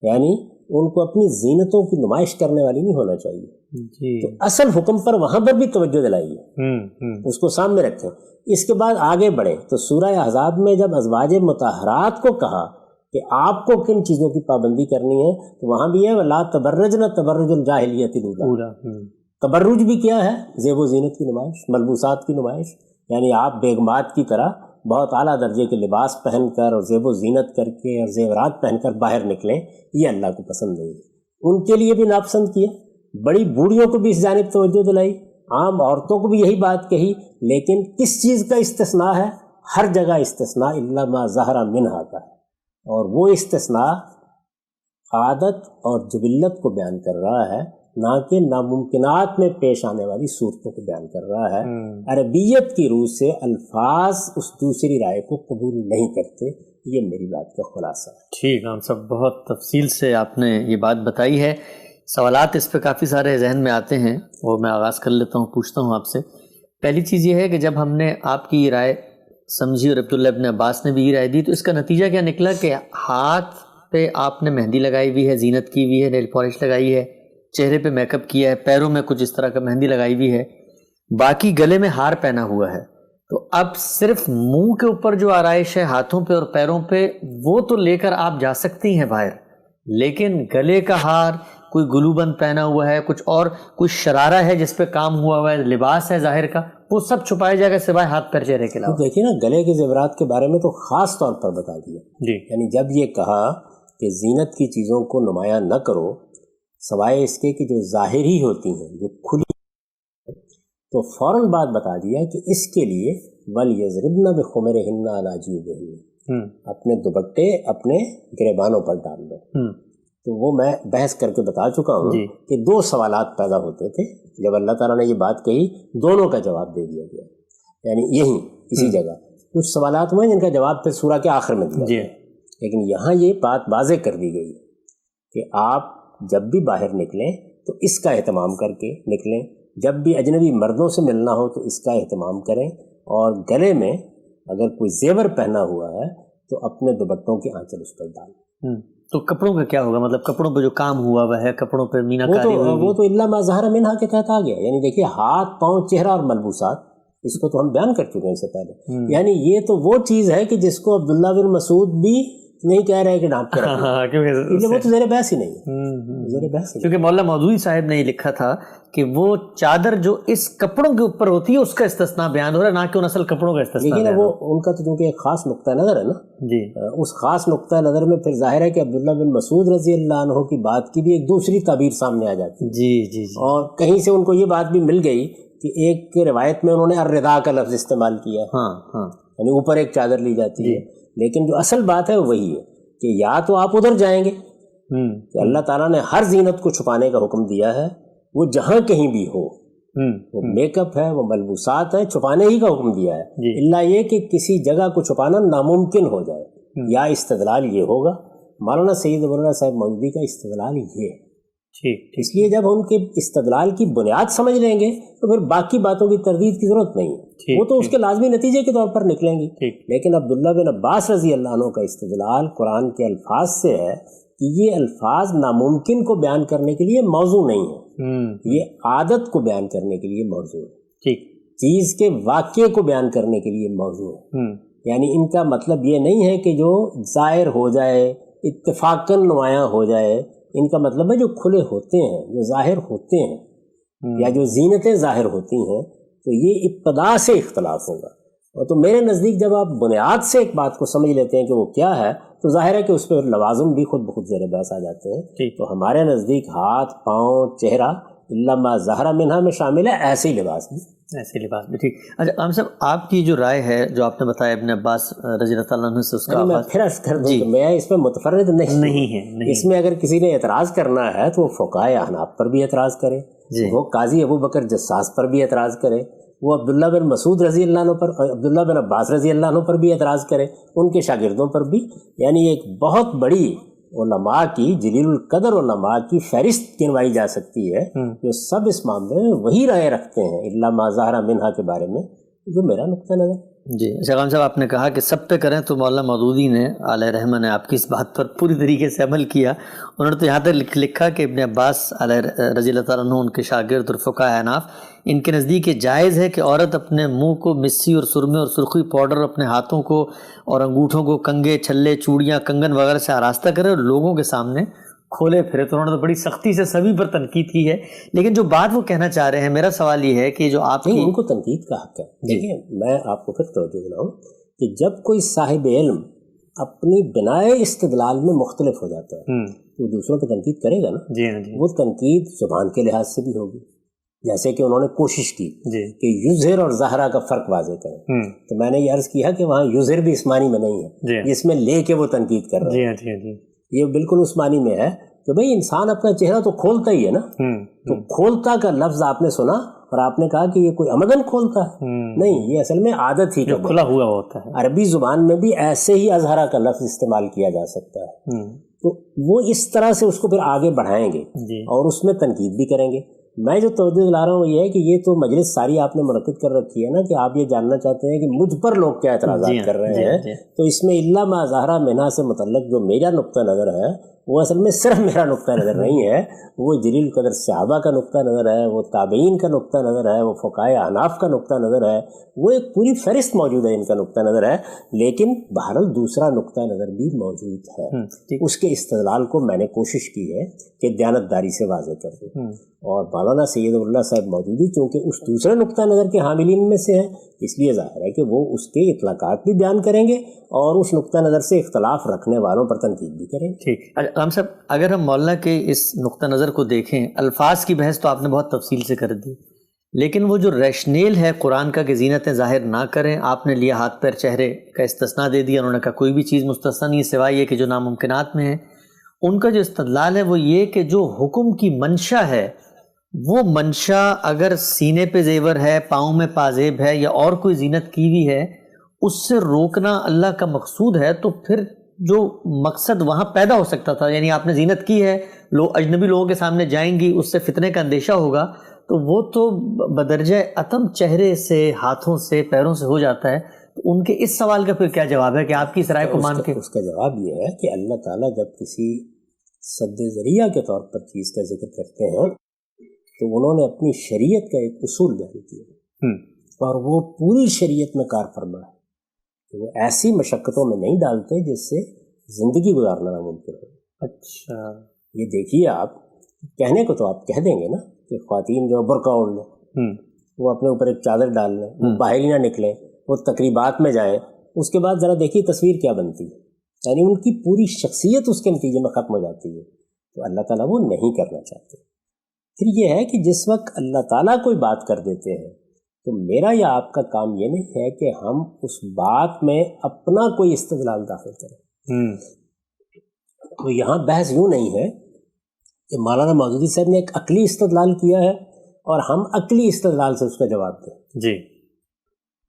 یعنی ان کو اپنی زینتوں کی نمائش کرنے والی نہیں ہونا چاہیے۔ تو اصل حکم پر وہاں پر بھی توجہ دلائیے، اس کو سامنے رکھیں۔ اس کے بعد آگے بڑھیں تو سورہ احزاب میں جب ازواج مطہرات کو کہا کہ آپ کو کن چیزوں کی پابندی کرنی ہے تو وہاں بھی ہے وَلَا تَبَرَّجْنَ تَبَرُّجَ الْجَاهِلِيَّةِ الْأُولَىٰ۔ تبرج بھی کیا ہے؟ زیب و زینت کی نمائش، ملبوسات کی نمائش، یعنی آپ بیگمات کی طرح بہت اعلیٰ درجے کے لباس پہن کر اور زیب و زینت کر کے اور زیورات پہن کر باہر نکلیں، یہ اللہ کو پسند نہیں ہے۔ ان کے لیے بھی ناپسند کیا، بڑی بوڑھیوں کو بھی اس جانب توجہ دلائی، عام عورتوں کو بھی یہی بات کہی، لیکن کس چیز کا استثناء ہے؟ ہر جگہ استثناء الا ما ظہر منہا کا ہے، اور وہ استثناء عادت اور جبلت کو بیان کر رہا ہے، نہ کہ ناممکنات میں پیش آنے والی صورتوں کو بیان کر رہا ہے۔ عربیت کی روح سے الفاظ اس دوسری رائے کو قبول نہیں کرتے، یہ میری بات کا خلاصہ ہے۔ ٹھیک، ہم سب بہت تفصیل سے آپ نے یہ بات بتائی ہے، سوالات اس پہ کافی سارے ذہن میں آتے ہیں، وہ میں آغاز کر لیتا ہوں، پوچھتا ہوں آپ سے پہلی چیز یہ ہے کہ جب ہم نے آپ کی یہ رائے سمجھی اور عبداللہ ابن عباس نے بھی یہ رائے دی تو اس کا نتیجہ کیا نکلا کہ ہاتھ پہ آپ نے مہندی لگائی ہوئی ہے، زینت کی ہوئی ہے، نیل پالش لگائی ہے، چہرے پہ میک اپ کیا ہے، پیروں میں کچھ اس طرح کا مہندی لگائی ہوئی ہے، باقی گلے میں ہار پہنا ہوا ہے، تو اب صرف منہ کے اوپر جو آرائش ہے ہاتھوں پہ اور پیروں پہ وہ تو لے کر آپ جا سکتی ہیں باہر، لیکن گلے کا ہار، کوئی گلو بند پہنا ہوا ہے، کچھ اور کوئی شرارہ ہے جس پہ کام ہوا ہے، لباس ہے ظاہر کا، وہ سب چھپایا جائے گا سوائے ہاتھ پیر چہرے کے علاوہ۔ دیکھیے نا، گلے کے زیورات کے بارے میں تو خاص طور پر بتا دیا جی، یعنی جب یہ کہا کہ زینت کی چیزوں کو نمایاں نہ کرو سوائے اس کے کہ جو ظاہری ہوتی ہیں، جو کھلی، تو فوراً بات بتا دیا کہ اس کے لیے وَلْيَضْرِبْنَ بِخُمُرِهِنَّ عَلَىٰ جِيوبِهِنَّ، اپنے دوپٹے اپنے گریبانوں پر ڈال دو۔ تو وہ میں بحث کر کے بتا چکا ہوں کہ دو سوالات پیدا ہوتے تھے جب اللہ تعالیٰ نے یہ بات کہی، دونوں کا جواب دے دیا گیا، یعنی یہیں اسی جگہ کچھ سوالات ہوئے جن کا جواب پھر سورہ کے آخر میں دیا گیا، لیکن یہاں یہ بات واضح کر دی گئی کہ آپ جب بھی باہر نکلیں تو اس کا اہتمام کر کے نکلیں، جب بھی اجنبی مردوں سے ملنا ہو تو اس کا اہتمام کریں، اور گلے میں اگر کوئی زیور پہنا ہوا ہے تو اپنے دوپٹوں کی آنچل اس پر ڈالیں۔ تو کپڑوں کا کیا ہوگا؟ مطلب کپڑوں پہ جو کام ہوا ہوا ہے، کپڑوں پہ مینا کاری ہوئی، وہ تو الا ما ظہر منہا کے تحت آ گیا، یعنی دیکھیے ہاتھ، پاؤں، چہرہ اور ملبوسات، اس کو تو ہم بیان کر چکے ہیں اس سے پہلے، یعنی یہ تو وہ چیز ہے کہ جس کو عبداللہ بن مسعود بھی نہیں کہہ رہے کہ ڈھانپ کے رکھیں، کیونکہ وہ تو زیر بحث ہی نہیں ہے، زیر بحث ہی، کیونکہ مولانا مودودی صاحب نے یہ لکھا تھا کہ وہ چادر جو اس کپڑوں کے اوپر ہوتی ہے اس کا استثناء بیان ہو رہا ہے، نہ کہ ان اصل کپڑوں کا استثناء۔ لیکن وہ ان کا تو چونکہ ایک خاص نقطہ نظر ہے نا، جی، اس خاص نقطہ نظر میں پھر ظاہر ہے کہ عبداللہ بن مسعود رضی اللہ عنہ کی بات کی بھی ایک دوسری تعبیر سامنے آ جاتی ہے۔ جی جی جی، اور کہیں سے ان کو یہ بات بھی مل گئی کہ ایک روایت میں انہوں نے الردا کا لفظ استعمال کیا، ہاں ہاں، یعنی اوپر ایک چادر لی جاتی ہے، لیکن جو اصل بات ہے وہی ہے کہ یا تو آپ ادھر جائیں گے کہ اللہ تعالیٰ نے ہر زینت کو چھپانے کا حکم دیا ہے، وہ جہاں کہیں بھی ہو، وہ میک اپ ہے، وہ ملبوسات ہیں، چھپانے ہی کا حکم دیا ہے، الا یہ کہ کسی جگہ کو چھپانا ناممکن ہو جائے، یا استدلال یہ ہوگا مولانا سید ابواللہ صاحب مودودی کا استدلال یہ ہے۔ اس لیے جب ہم کے استدلال کی بنیاد سمجھ لیں گے تو پھر باقی باتوں کی تردید کی ضرورت نہیں ہے، وہ تو اس کے لازمی نتیجے کے طور پر نکلیں گی۔ لیکن عبداللہ بن عباس رضی اللہ عنہ کا استدلال قرآن کے الفاظ سے ہے کہ یہ الفاظ ناممکن کو بیان کرنے کے لیے موضوع نہیں ہے، یہ عادت کو بیان کرنے کے لیے موضوع ہے، چیز کے واقعے کو بیان کرنے کے لیے موضوع ہے، یعنی ان کا مطلب یہ نہیں ہے کہ جو ظاہر ہو جائے، اتفاقاً نمایاں ہو جائے، ان کا مطلب ہے جو کھلے ہوتے ہیں، جو ظاہر ہوتے ہیں، یا جو زینتیں ظاہر ہوتی ہیں، تو یہ ابتدا سے اختلاف ہوگا۔ اور تو میرے نزدیک جب آپ بنیاد سے ایک بات کو سمجھ لیتے ہیں کہ وہ کیا ہے تو ظاہر ہے کہ اس پہ لوازم بھی خود بخود زیر بحث آ جاتے ہیں۔ تو ہمارے نزدیک ہاتھ، پاؤں، چہرہ الا ما ظہر منہا میں شامل ہے، ایسے ہی لباس بھی، ایسے لباس بھی۔ ٹھیک، اچھا عام صاحب، آپ کی جو رائے ہے جو آپ نے بتایا ابن عباس رضی اللہ عنہ سے، اس کا میں پھر عرض کر دوں کہ میں اس میں متفرد نہیں ہے، اس میں اگر کسی نے اعتراض کرنا ہے تو وہ فقہائے احناف پر بھی اعتراض کرے، وہ قاضی ابو بکر جساس پر بھی اعتراض کرے، وہ عبداللہ بن مسعود رضی اللہ عنہ پر، عبداللہ بن عباس رضی اللہ عنہ پر بھی اعتراض کرے، ان کے شاگردوں پر بھی، یعنی ایک بہت بڑی علماء کی، جلیل القدر علماء کی فہرست گنوائی جا سکتی ہے جو سب اس معاملے میں وہی رائے رکھتے ہیں الا ما ظہر منہا کے بارے میں، جو میرا نقطہ نظر۔ جی شیخان صاحب، آپ نے کہا کہ سب پہ کریں، تو مولانا مودودی نے علیہ رحمہ نے آپ کی اس بات پر پوری طریقے سے عمل کیا، انہوں نے تو یہاں تک لکھا کہ ابن عباس علیہ رضی اللہ تعالیٰ عنہ، ان کے شاگرد اور فقہاء احناف، ان کے نزدیک یہ جائز ہے کہ عورت اپنے منہ کو مسی اور سرمے اور سرخی پاؤڈر، اپنے ہاتھوں کو اور انگوٹھوں کو کنگے، چھلے، چوڑیاں، کنگن وغیرہ سے آراستہ کرے اور لوگوں کے سامنے کھولے پھرے۔ تو انہوں نے تو بڑی سختی سے سبھی پر تنقید کی ہے، لیکن جو بات وہ کہنا چاہ رہے ہیں، میرا سوال یہ ہے کہ جو آپ کی، ان کو تنقید کا حق ہے۔ دیکھیے میں آپ کو پھر توجہ دلاؤں کہ جب کوئی صاحب علم اپنی بنائے استدلال میں مختلف ہو جاتا ہے تو دوسروں پہ تنقید کرے گا نا، وہ تنقید زبان کے لحاظ سے بھی ہوگی، جیسے کہ انہوں نے کوشش کی کہ یظہر اور ظاہرہ کا فرق واضح کریں، تو میں نے یہ عرض کیا کہ وہاں یظہر بھی اس معنی میں نہیں ہے جس میں لے کے وہ تنقید کر رہے ہیں، یہ بالکل اس معنی میں ہے کہ بھئی انسان اپنا چہرہ تو کھولتا ہی ہے نا، تو کھولتا کا لفظ آپ نے سنا اور آپ نے کہا کہ یہ کوئی عمدن کھولتا ہے، نہیں، یہ اصل میں عادت ہی کا کھلا ہوا ہوتا ہے۔ عربی زبان میں بھی ایسے ہی اظہرہ کا لفظ استعمال کیا جا سکتا ہے، تو وہ اس طرح سے اس کو پھر آگے بڑھائیں گے اور اس میں تنقید بھی کریں گے۔ میں جو توجہ دلا رہا ہوں یہ ہے کہ یہ تو مجلس ساری آپ نے منعقد کر رکھی ہے نا کہ آپ یہ جاننا چاہتے ہیں کہ مجھ پر لوگ کیا اعتراضات کر رہے ہیں، تو اس میں الا ما ظاہر منہا سے متعلق جو میرا نقطہ نظر ہے وہ اصل میں صرف میرا نقطہ نظر نہیں ہے، وہ جلیل القدر صحابہ کا نقطہ نظر ہے، وہ تابعین کا نقطہ نظر ہے، وہ فقہائے احناف کا نقطہ نظر ہے، وہ ایک پوری فہرست موجود ہے ان کا نقطہ نظر ہے، لیکن بہرحال دوسرا نقطہ نظر بھی موجود ہے۔ اس کے استدلال کو میں نے کوشش کی ہے کہ دیانتداری سے واضح کر دوں، اور مولانا سید اللہ صاحب موجودی چونکہ اس دوسرے نقطہ نظر کے حاملین میں سے ہیں، اس لیے ظاہر ہے کہ وہ اس کے اطلاقات بھی بیان کریں گے اور اس نقطہ نظر سے اختلاف رکھنے والوں پر تنقید بھی کریں گے۔ ٹھیک، غام صاحب اگر ہم مولانا کے اس نقطہ نظر کو دیکھیں، الفاظ کی بحث تو آپ نے بہت تفصیل سے کر دی، لیکن وہ جو ریشنیل ہے قرآن کا کہ زینتیں ظاہر نہ کریں، آپ نے لیا ہاتھ پیر چہرے کا استثناء دے دیا، انہوں نے کہا کوئی بھی چیز مستثنی نہیں سوائے یہ کہ جو ناممکنات میں ہے۔ ان کا جو استدلال ہے وہ یہ کہ جو حکم کی منشا ہے وہ منشا اگر سینے پہ زیور ہے، پاؤں میں پازیب ہے یا اور کوئی زینت کی ہوئی ہے، اس سے روکنا اللہ کا مقصود ہے، تو پھر جو مقصد وہاں پیدا ہو سکتا تھا، یعنی آپ نے زینت کی ہے، اجنبی لوگوں کے سامنے جائیں گی، اس سے فتنے کا اندیشہ ہوگا، تو وہ تو بدرجہ عتم چہرے سے، ہاتھوں سے، پیروں سے ہو جاتا ہے۔ تو ان کے اس سوال کا پھر کیا جواب ہے کہ آپ کی اس رائے کو مان کے؟ اس کا جواب یہ ہے کہ اللہ تعالیٰ جب کسی سد ذریعہ کے طور پر چیز کا ذکر کرتے ہیں تو انہوں نے اپنی شریعت کا ایک اصول بیان کیا، اور وہ پوری شریعت میں کار فرما ہے کہ وہ ایسی مشقتوں میں نہیں ڈالتے جس سے زندگی گزارنا ناممکن ہو۔ اچھا، یہ دیکھیے، آپ کہنے کو تو آپ کہہ دیں گے نا کہ خواتین جو برقع اوڑھ لیں، وہ اپنے اوپر ایک چادر ڈال لیں، وہ باہر ہی نہ نکلیں، وہ تقریبات میں جائیں، اس کے بعد ذرا دیکھیے تصویر کیا بنتی ہے، یعنی ان کی پوری شخصیت اس کے نتیجے میں ختم ہو جاتی ہے۔ تو اللہ تعالیٰ وہ نہیں کرنا چاہتے۔ پھر یہ ہے کہ جس وقت اللہ تعالیٰ کوئی بات کر دیتے ہیں تو میرا یا آپ کا کام یہ نہیں ہے کہ ہم اس بات میں اپنا کوئی استدلال داخل کریں۔ تو یہاں بحث یوں نہیں ہے کہ مولانا مودودی صاحب نے ایک عقلی استدلال کیا ہے اور ہم عقلی استدلال سے اس کا جواب دیں۔ جی،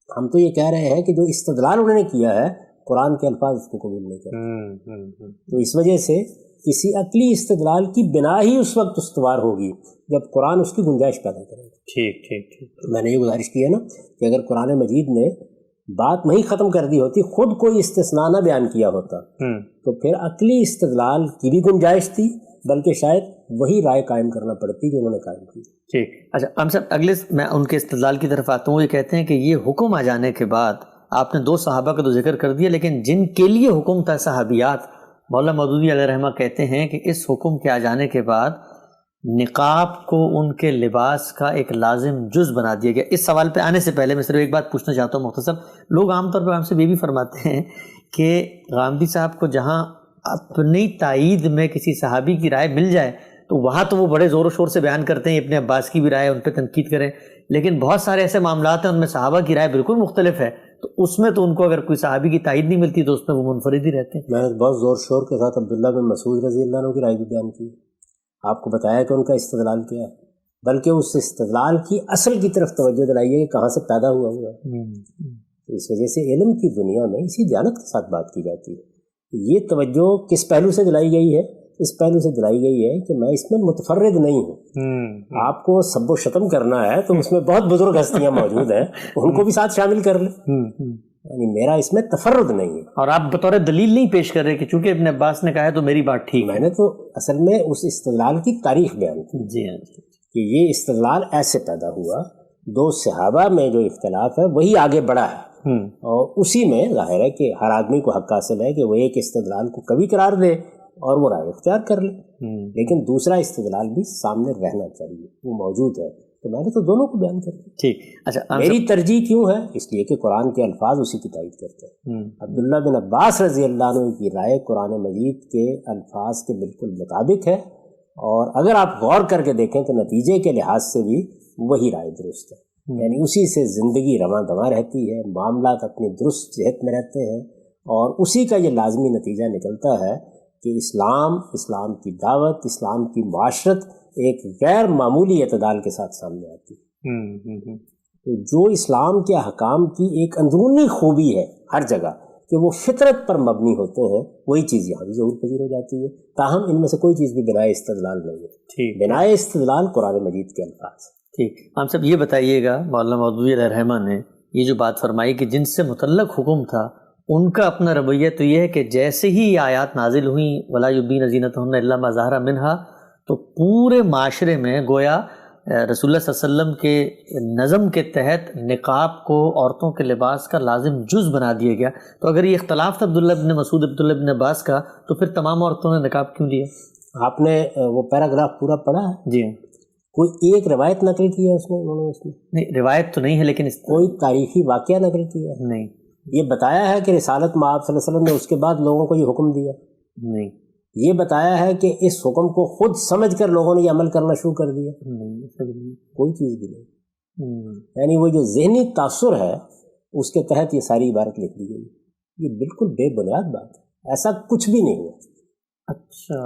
ہم تو یہ کہہ رہے ہیں کہ جو استدلال انہوں نے کیا ہے قرآن کے الفاظ اس کو قبول نہیں کرتے۔ تو اس وجہ سے کسی عقلی استدلال کی بنا ہی اس وقت استوار ہوگی جب قرآن اس کی گنجائش پیدا کرے گا۔ ٹھیک ٹھیک ٹھیک، میں نے یہ گزارش کی ہے نا کہ اگر قرآن مجید نے بات نہیں ختم کر دی ہوتی، خود کوئی استثناء نہ بیان کیا ہوتا، تو پھر عقلی استدلال کی بھی گنجائش تھی، بلکہ شاید وہی رائے قائم کرنا پڑتی جو انہوں نے قائم کی۔ ٹھیک، اچھا ہم صاحب اگلے میں ان کے استدلال کی طرف آتا ہوں۔ یہ کہتے ہیں کہ یہ حکم آ جانے کے بعد آپ نے 2 صحابہ کا تو ذکر کر دیا، لیکن جن کے لیے حکم تھا صحابیات، مولانا مودودی علیہ رحمہ کہتے ہیں کہ اس حکم کے آ جانے کے بعد نقاب کو ان کے لباس کا ایک لازم جز بنا دیا گیا۔ اس سوال پہ آنے سے پہلے میں صرف ایک بات پوچھنا چاہتا ہوں مختصر۔ لوگ عام طور پر ہم سے یہ بھی فرماتے ہیں کہ غامدی صاحب کو جہاں اپنی تائید میں کسی صحابی کی رائے مل جائے تو وہاں تو وہ بڑے زور و شور سے بیان کرتے ہیں، ابن عباس کی بھی رائے ان پہ تنقید کریں، لیکن بہت سارے ایسے معاملات ہیں ان میں صحابہ کی رائے بالکل مختلف ہے، تو اس میں تو ان کو اگر کوئی صحابی کی تائید نہیں ملتی تو اس میں وہ منفرد ہی رہتے ہیں۔ میں نے بہت زور شور کے ساتھ عبداللہ بن مسعود رضی اللہ عنہ کی رائے بھی بیان کی، آپ کو بتایا کہ ان کا استدلال کیا ہے، بلکہ اس استدلال کی اصل کی طرف توجہ دلائی ہے کہ کہاں سے پیدا ہوا ہے۔ تو اس وجہ سے علم کی دنیا میں اسی دیانت کے ساتھ بات کی جاتی ہے۔ یہ توجہ کس پہلو سے دلائی گئی ہے؟ اس پہلو سے دلائی گئی ہے کہ میں اس میں متفرد نہیں ہوں۔ آپ کو سب و شتم کرنا ہے تو اس میں بہت بزرگ ہستیاں موجود ہیں، ان کو بھی ساتھ شامل کر لیں، یعنی میرا اس میں تفرد نہیں ہے۔ اور آپ بطور دلیل نہیں پیش کر رہے کہ چونکہ ابن عباس نے کہا ہے تو میری بات ٹھیک ہے۔ میں نے تو اصل میں اس استدلال کی تاریخ بیان کی، جی ہاں، کہ یہ استدلال ایسے پیدا ہوا، 2 صحابہ میں جو اختلاف ہے وہی آگے بڑھا ہے، اور اسی میں ظاہر ہے کہ ہر آدمی کو حق حاصل ہے کہ وہ ایک استدلال کو کبھی قرار دے اور وہ رائے اختیار کر لے، لیکن دوسرا استدلال بھی سامنے رہنا چاہیے، وہ موجود ہے۔ تو میں نے تو دونوں کو بیان کر دیا۔ ٹھیک، اچھا میری ترجیح کیوں ہے؟ اس لیے کہ قرآن کے الفاظ اسی کی تائید کرتے ہیں۔ عبداللہ بن عباس رضی اللہ عنہ کی رائے قرآن مجید کے الفاظ کے بالکل مطابق ہے، اور اگر آپ غور کر کے دیکھیں تو نتیجے کے لحاظ سے بھی وہی رائے درست ہے، یعنی اسی سے زندگی رواں دواں رہتی ہے، معاملات اپنی درست جہت میں رہتے ہیں، اور اسی کا یہ لازمی نتیجہ نکلتا ہے کہ اسلام کی دعوت، اسلام کی معاشرت ایک غیر معمولی اعتدال کے ساتھ سامنے آتی ہے۔ تو جو اسلام کے احکام کی ایک اندرونی خوبی ہے ہر جگہ، کہ وہ فطرت پر مبنی ہوتے ہیں وہی چیز یہاں بھی ظہور پذیر ہو جاتی ہے. تاہم ان میں سے کوئی چیز بھی بنائے استدلال نہیں ہے. بنائے استدلال قرآن مجید کے الفاظ. ٹھیک. ہم سب یہ بتائیے گا، مولانا مودودی علیہ الرحمہ نے یہ جو بات فرمائی کہ جن سے متعلق حکم تھا ان کا اپنا رویہ تو یہ ہے کہ جیسے ہی یہ آیات نازل ہوئیں وَلَا يُبْدِينَ زِينَتَهُنَّ إِلَّا مَا ظَهَرَ مِنْهَا، تو پورے معاشرے میں گویا رسول اللہ صلی اللہ علیہ وسلم کے نظم کے تحت نقاب کو عورتوں کے لباس کا لازم جز بنا دیا گیا. تو اگر یہ اختلاف تھا عبداللہ ابن مسعود عبداللہ ابن عباس کا، تو پھر تمام عورتوں نے نقاب کیوں لیا؟ آپ نے وہ پیراگراف پورا پڑھا ہے؟ جی. کوئی ایک روایت نقل کی ہے اس میں انہوں نے؟ اس میں نہیں، روایت تو نہیں ہے، لیکن کوئی تاریخی واقعہ نقل کیا ہے؟ نہیں. یہ بتایا ہے کہ رسالت میں آپ صلی اللہ علیہ وسلم نے اس کے بعد لوگوں کو یہ حکم دیا؟ نہیں. یہ بتایا ہے کہ اس حکم کو خود سمجھ کر لوگوں نے یہ عمل کرنا شروع کر دیا؟ نہیں. کوئی چیز بھی نہیں. یعنی وہ جو ذہنی تاثر ہے اس کے تحت یہ ساری عبارت لکھ دی گئی. یہ بالکل بے بنیاد بات ہے، ایسا کچھ بھی نہیں ہے. اچھا.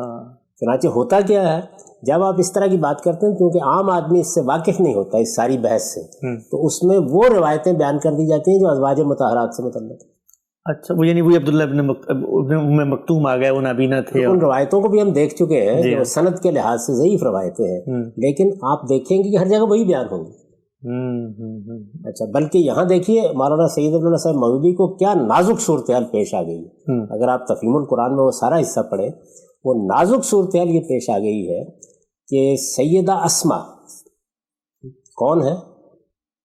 چنانچہ ہوتا کیا ہے جب آپ اس طرح کی بات کرتے ہیں، کیونکہ عام آدمی اس سے واقف نہیں ہوتا اس ساری بحث سے، تو اس میں وہ روایتیں بیان کر دی جاتی ہیں جو ازواج مطہرات سے متعلق. اچھا، وہ یعنی وہی عبداللہ ابن ام مکتوم آ گئے، وہ نابینا تھے. ان روایتوں کو بھی ہم دیکھ چکے ہیں جو سند کے لحاظ سے ضعیف روایتیں ہیں، لیکن آپ دیکھیں گے کہ ہر جگہ وہی بیان ہوں گی. اچھا، بلکہ یہاں دیکھیے مولانا سید عبداللہ صاحب مودودی کو کیا نازک صورتحال پیش آ گئی. اگر آپ تفہیم القرآن میں وہ سارا حصہ پڑھیں، وہ نازک صورتحال یہ پیش آ گئی ہے کہ سیدہ اسما کون ہے؟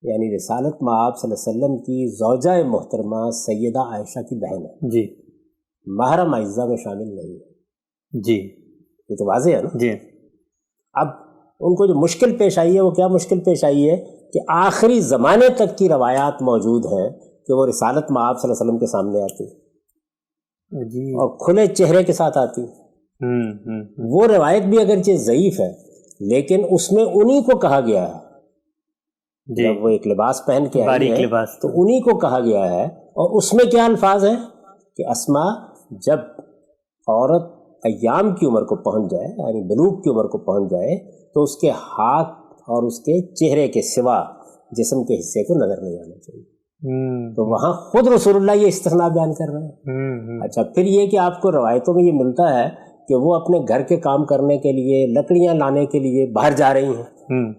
یعنی رسالت میں آپ صلی اللہ علیہ وسلم کی زوجہ محترمہ سیدہ عائشہ کی بہن ہے. جی. محرم اعزہ میں شامل نہیں ہے. جی. یہ تو واضح ہے نا. جی. اب ان کو جو مشکل پیش آئی ہے وہ کیا مشکل پیش آئی ہے کہ آخری زمانے تک کی روایات موجود ہیں کہ وہ رسالت میں آپ صلی اللہ علیہ وسلم کے سامنے آتی جی، اور کھلے چہرے کے ساتھ آتی. وہ روایت بھی اگرچہ ضعیف ہے لیکن اس میں انہی کو کہا گیا ہے جی، جب وہ ایک لباس پہن کے آئی ہے تو انہی کو کہا گیا ہے. اور اس میں کیا الفاظ ہیں کہ اسما جب عورت ایام کی عمر کو پہنچ جائے، یعنی بلوغ کی عمر کو پہنچ جائے، تو اس کے ہاتھ اور اس کے چہرے کے سوا جسم کے حصے کو نظر نہیں آنا چاہیے. تو وہاں خود رسول اللہ یہ استثناء بیان کر رہے ہیں. اچھا، پھر یہ کہ آپ کو روایتوں میں یہ ملتا ہے کہ وہ اپنے گھر کے کام کرنے کے لیے، لکڑیاں لانے کے لیے باہر جا رہی ہیں،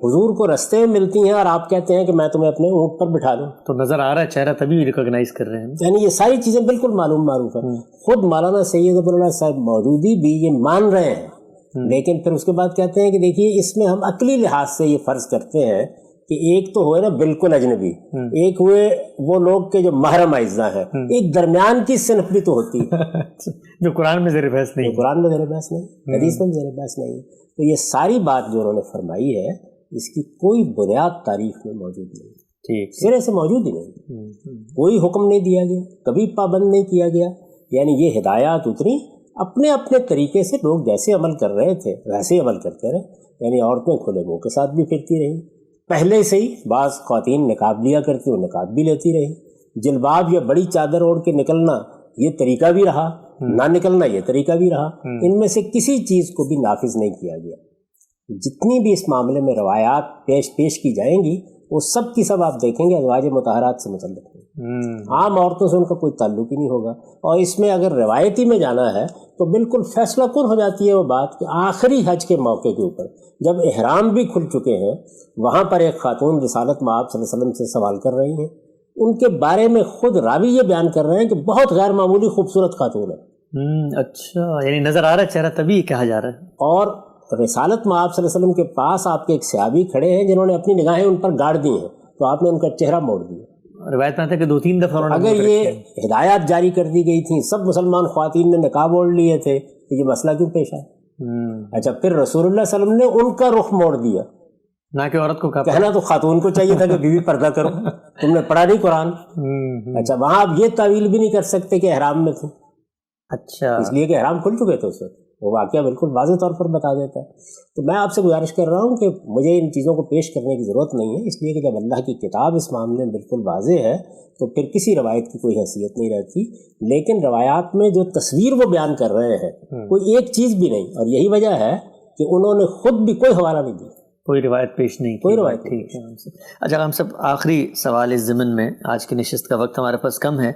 حضور کو رستے میں ملتی ہیں اور آپ کہتے ہیں کہ میں تمہیں اپنے اونٹ پر بٹھا دوں. تو نظر آ رہا ہے چہرہ، تبھی ریکگنائز کر رہے ہیں. یعنی یہ ساری چیزیں بالکل معروف ہیں. خود مولانا سید عبداللہ صاحب مودودی بھی یہ مان رہے ہیں، لیکن پھر اس کے بعد کہتے ہیں کہ دیکھیے اس میں ہم عقلی لحاظ سے یہ فرض کرتے ہیں کہ ایک تو ہوئے نا بالکل اجنبی، ایک ہوئے وہ لوگ کے جو محرم اعزہ ہیں، ایک درمیان کی صنف بھی تو ہوتی ہے جو قرآن میں زیر بحث نہیں، قرآن میں زیر بحث نہیں، حدیث میں زیر بحث نہیں. تو یہ ساری بات جو انہوں نے فرمائی ہے اس کی کوئی بنیاد تاریخ میں موجود نہیں، سرے سے موجود ہی نہیں. کوئی حکم نہیں دیا گیا، کبھی پابند نہیں کیا گیا. یعنی یہ ہدایات اتری اپنے اپنے طریقے سے، لوگ جیسے عمل کر رہے تھے ویسے ہی عمل کرتے رہے. یعنی عورتیں کھلے منہ کے ساتھ بھی پھرتی رہیں، پہلے سے ہی بعض خواتین نقاب لیا کرتی، وہ نقاب بھی لیتی رہی. جلباب یا بڑی چادر اوڑھ کے نکلنا یہ طریقہ بھی رہا، نہ نکلنا یہ طریقہ بھی رہا. ان میں سے کسی چیز کو بھی نافذ نہیں کیا گیا. جتنی بھی اس معاملے میں روایات پیش کی جائیں گی وہ سب کی سب آپ دیکھیں گے ازواج مطہرات سے متعلق ہیں. عام عورتوں سے ان کا کوئی تعلق ہی نہیں ہوگا. اور اس میں اگر روایتی میں جانا ہے تو بالکل فیصلہ کن ہو جاتی ہے وہ بات کہ آخری حج کے موقع کے اوپر جب احرام بھی کھل چکے ہیں، وہاں پر ایک خاتون رسالت میں آپ صلی اللہ علیہ وسلم سے سوال کر رہی ہیں. ان کے بارے میں خود راوی یہ بیان کر رہے ہیں کہ بہت غیر معمولی خوبصورت خاتون ہے. اچھا، یعنی نظر آ رہا ہے چہرہ، تبھی کہا جا رہا ہے. اور رسالت میں آپ صلی اللہ علیہ وسلم کے پاس آپ کے ایک صحابی کھڑے ہیں جنہوں نے اپنی نگاہیں ان پر گاڑ دی ہیں، تو آپ نے ان کا چہرہ موڑ دیا. روایت میں آتا ہے کہ 2-3 دفعہ اگر یہ ہدایات جاری کر دی گئی تھیں، سب مسلمان خواتین نے نقاب اوڑھ لیے تھے، تو یہ مسئلہ کیوں پیش آیا؟ اچھا، پھر رسول اللہ صلی اللہ علیہ وسلم نے ان کا رخ موڑ دیا. نہ کہ عورت کو کہنا تو خاتون کو چاہیے تھا کہ بیوی پردہ کرو، تم نے پڑھا نہیں قرآن. اچھا، وہاں آپ یہ تعویل بھی نہیں کر سکتے کہ احرام میں تھے. اچھا، اس لیے کہ احرام کھل چکے تھے اس وقت. وہ واقعہ بالکل واضح طور پر بتا دیتا ہے. تو میں آپ سے گزارش کر رہا ہوں کہ مجھے ان چیزوں کو پیش کرنے کی ضرورت نہیں ہے، اس لیے کہ جب اللہ کی کتاب اس معاملے میں بالکل واضح ہے تو پھر کسی روایت کی کوئی حیثیت نہیں رہتی. لیکن روایات میں جو تصویر وہ بیان کر رہے ہیں کوئی ایک چیز بھی نہیں، اور یہی وجہ ہے کہ انہوں نے خود بھی کوئی حوالہ نہیں دیا، کوئی روایت پیش نہیں، کوئی روایت. ٹھیک ہے. اچھا، ہم سب آخری سوال اس ضمن میں، آج کی نشست کا وقت ہمارے پاس کم ہے.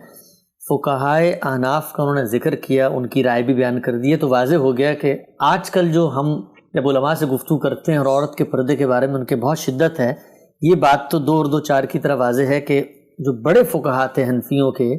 فقہائے احناف کا انہوں نے ذکر کیا، ان کی رائے بھی بیان کر دی ہے، تو واضح ہو گیا کہ آج کل جو ہم جب علماء سے گفتگو کرتے ہیں اور عورت کے پردے کے بارے میں ان کے بہت شدت ہے، یہ بات تو 2 اور 2 4 کی طرح واضح ہے کہ جو بڑے فقہاء تھے حنفیوں کے،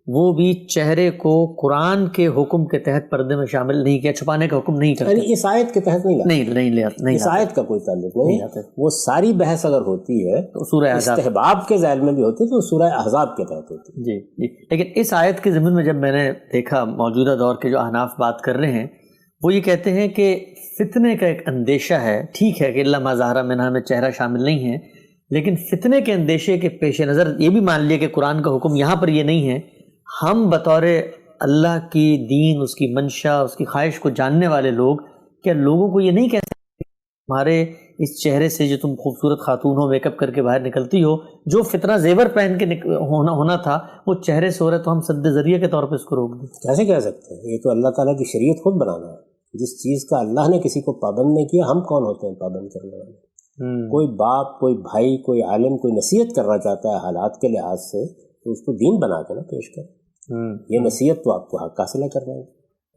وہ بھی چہرے کو قرآن کے حکم کے تحت پردے میں شامل نہیں کیا، چھپانے کا حکم نہیں کرتے، یعنی اس آیت کے تحت نہیں اس آیت کا کوئی تعلق نہیں، وہ ساری بحث اگر ہوتی ہے تو سورہ احزاب استحباب کے ذیل میں بھی ہوتی ہے تو سورہ احزاب کے تحت ہوتی ہے۔ جی، لیکن اس آیت کے ضمن میں جب میں نے دیکھا موجودہ دور کے جو احناف بات کر رہے ہیں، وہ یہ کہتے ہیں کہ فتنے کا ایک اندیشہ ہے، ٹھیک ہے کہ اللہ ما ظہر منہا میں چہرہ شامل نہیں ہے، لیکن فتنے کے اندیشے کے پیش نظر یہ بھی مان لیا کہ قرآن کا حکم یہاں پر یہ نہیں ہے، ہم بطور اللہ کی دین، اس کی منشا، اس کی خواہش کو جاننے والے لوگ کیا لوگوں کو یہ نہیں کہہ سکتے ہمارے اس چہرے سے جو تم خوبصورت خاتون ہو، میک اپ کر کے باہر نکلتی ہو، جو فتنہ زیور پہن کے ہونا تھا وہ چہرے سے ہو رہا ہے، تو ہم سد ذریعہ کے طور پہ اس کو روک دیں؟ کیسے کہہ سکتے ہیں؟ یہ تو اللہ تعالیٰ کی شریعت خود بنانا ہے، جس چیز کا اللہ نے کسی کو پابند نہیں کیا، ہم کون ہوتے ہیں پابند کرنے والے؟ کوئی باپ، کوئی بھائی، کوئی عالم کوئی نصیحت کرنا چاہتا ہے حالات کے لحاظ سے تو اس کو دین بنا کے نہ پیش کرے، یہ نصیحت تو آپ کو حق حاصل کر رہے ہیں۔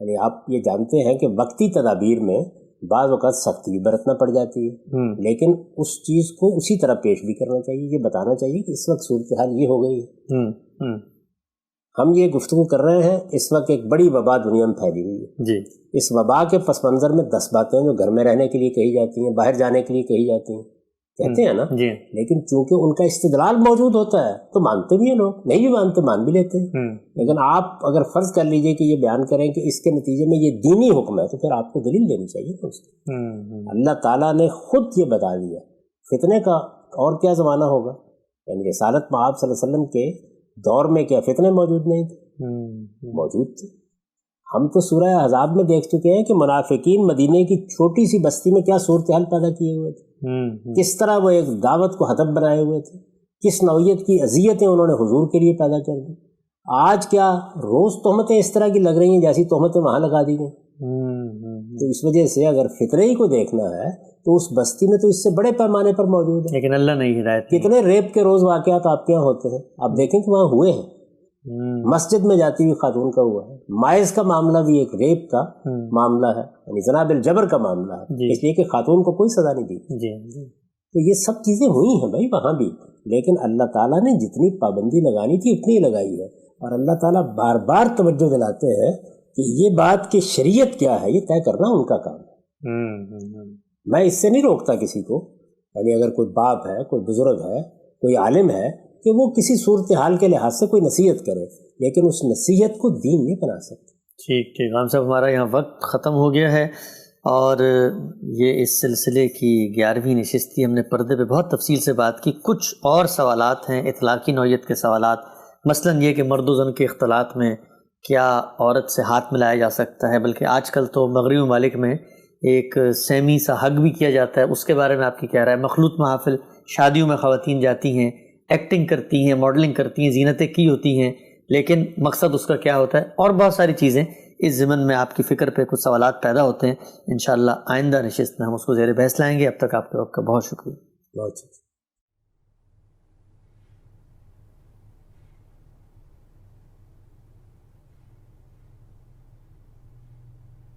یعنی آپ یہ جانتے ہیں کہ وقتی تدابیر میں بعض اوقات سختی بھی برتنا پڑ جاتی ہے، لیکن اس چیز کو اسی طرح پیش بھی کرنا چاہیے، یہ بتانا چاہیے کہ اس وقت صورتحال یہ ہو گئی ہے، ہم یہ گفتگو کر رہے ہیں، اس وقت ایک بڑی وبا دنیا میں پھیلی ہوئی ہے جی، اس وبا کے پس منظر میں 10 باتیں جو گھر میں رہنے کے لیے کہی جاتی ہیں، باہر جانے کے لیے کہی جاتی ہیں، کہتے ہیں نا جی، لیکن چونکہ ان کا استدلال موجود ہوتا ہے تو مانتے بھی ہیں لوگ، نہیں بھی مانتے مان بھی لیتے ہیں۔ لیکن آپ اگر فرض کر لیجئے کہ یہ بیان کریں کہ اس کے نتیجے میں یہ دینی حکم ہے تو پھر آپ کو دلیل دینی چاہیے نا اس کی۔ اللہ تعالیٰ نے خود یہ بتا دیا، فتنے کا اور کیا زمانہ ہوگا، یعنی رسالت میں آپ صلی اللہ علیہ وسلم کے دور میں کیا فتنے موجود نہیں تھے؟ موجود تھے۔ ہم تو سورہ احزاب میں دیکھ چکے ہیں کہ منافقین مدینے کی چھوٹی سی بستی میں کیا صورتحال پیدا کیے ہوئے تھے، کس طرح وہ ایک دعوت کو ہدف بنائے ہوئے تھے، کس نوعیت کی اذیتیں انہوں نے حضور کے لیے پیدا کر دی۔ آج کیا روز تہمتیں اس طرح کی لگ رہی ہیں جیسی تہمتیں وہاں لگا دی گئیں۔ تو اس وجہ سے اگر فطرے ہی کو دیکھنا ہے تو اس بستی میں تو اس سے بڑے پیمانے پر موجود ہے، لیکن اللہ نہیں ہدایت۔ کتنے ریپ کے روز واقعات آپ کے یہاں ہوتے ہیں، آپ دیکھیں کہ وہاں ہوئے ہیں، مسجد میں جاتی ہوئی خاتون کا ہوا ہے، مائز کا معاملہ بھی ایک ریپ کا معاملہ ہے، یعنی جناب بالجبر کا معاملہ ہے، اس لیے کہ خاتون کو کوئی سزا نہیں دی۔ تو یہ سب چیزیں ہوئی ہیں بھائی وہاں بھی، لیکن اللہ تعالیٰ نے جتنی پابندی لگانی تھی اتنی لگائی ہے، اور اللہ تعالیٰ بار بار توجہ دلاتے ہیں کہ یہ بات کہ شریعت کیا ہے یہ طے کرنا ان کا کام ہے۔ میں اس سے نہیں روکتا کسی کو، یعنی اگر کوئی باپ ہے، کوئی بزرگ ہے، کوئی عالم ہے کہ وہ کسی صورتحال کے لحاظ سے کوئی نصیحت کرے، لیکن اس نصیحت کو دین نہیں بنا سکتے۔ ٹھیک، غام صاحب ہمارا یہاں وقت ختم ہو گیا ہے، اور یہ اس سلسلے کی 11ویں نشست تھی، ہم نے پردے پہ بہت تفصیل سے بات کی۔ کچھ اور سوالات ہیں اطلاقی نوعیت کے سوالات، مثلاً یہ کہ مرد و زن کے اختلاط میں کیا عورت سے ہاتھ ملایا جا سکتا ہے، بلکہ آج کل تو مغربی ممالک میں ایک سیمی سا حگ بھی کیا جاتا ہے، اس کے بارے میں آپ کی کیا رائے؟ مخلوط محافل، شادیوں میں خواتین جاتی ہیں، ایکٹنگ کرتی ہیں، ماڈلنگ کرتی ہیں، زینتیں کی ہوتی ہیں، لیکن مقصد اس کا کیا ہوتا ہے؟ اور بہت ساری چیزیں اس ضمن میں آپ کی فکر پہ کچھ سوالات پیدا ہوتے ہیں، انشاءاللہ آئندہ نشست میں ہم اس کو زیر بحث لائیں گے۔ اب تک آپ کے وقت کا بہت شکریہ۔ بہت شکریہ۔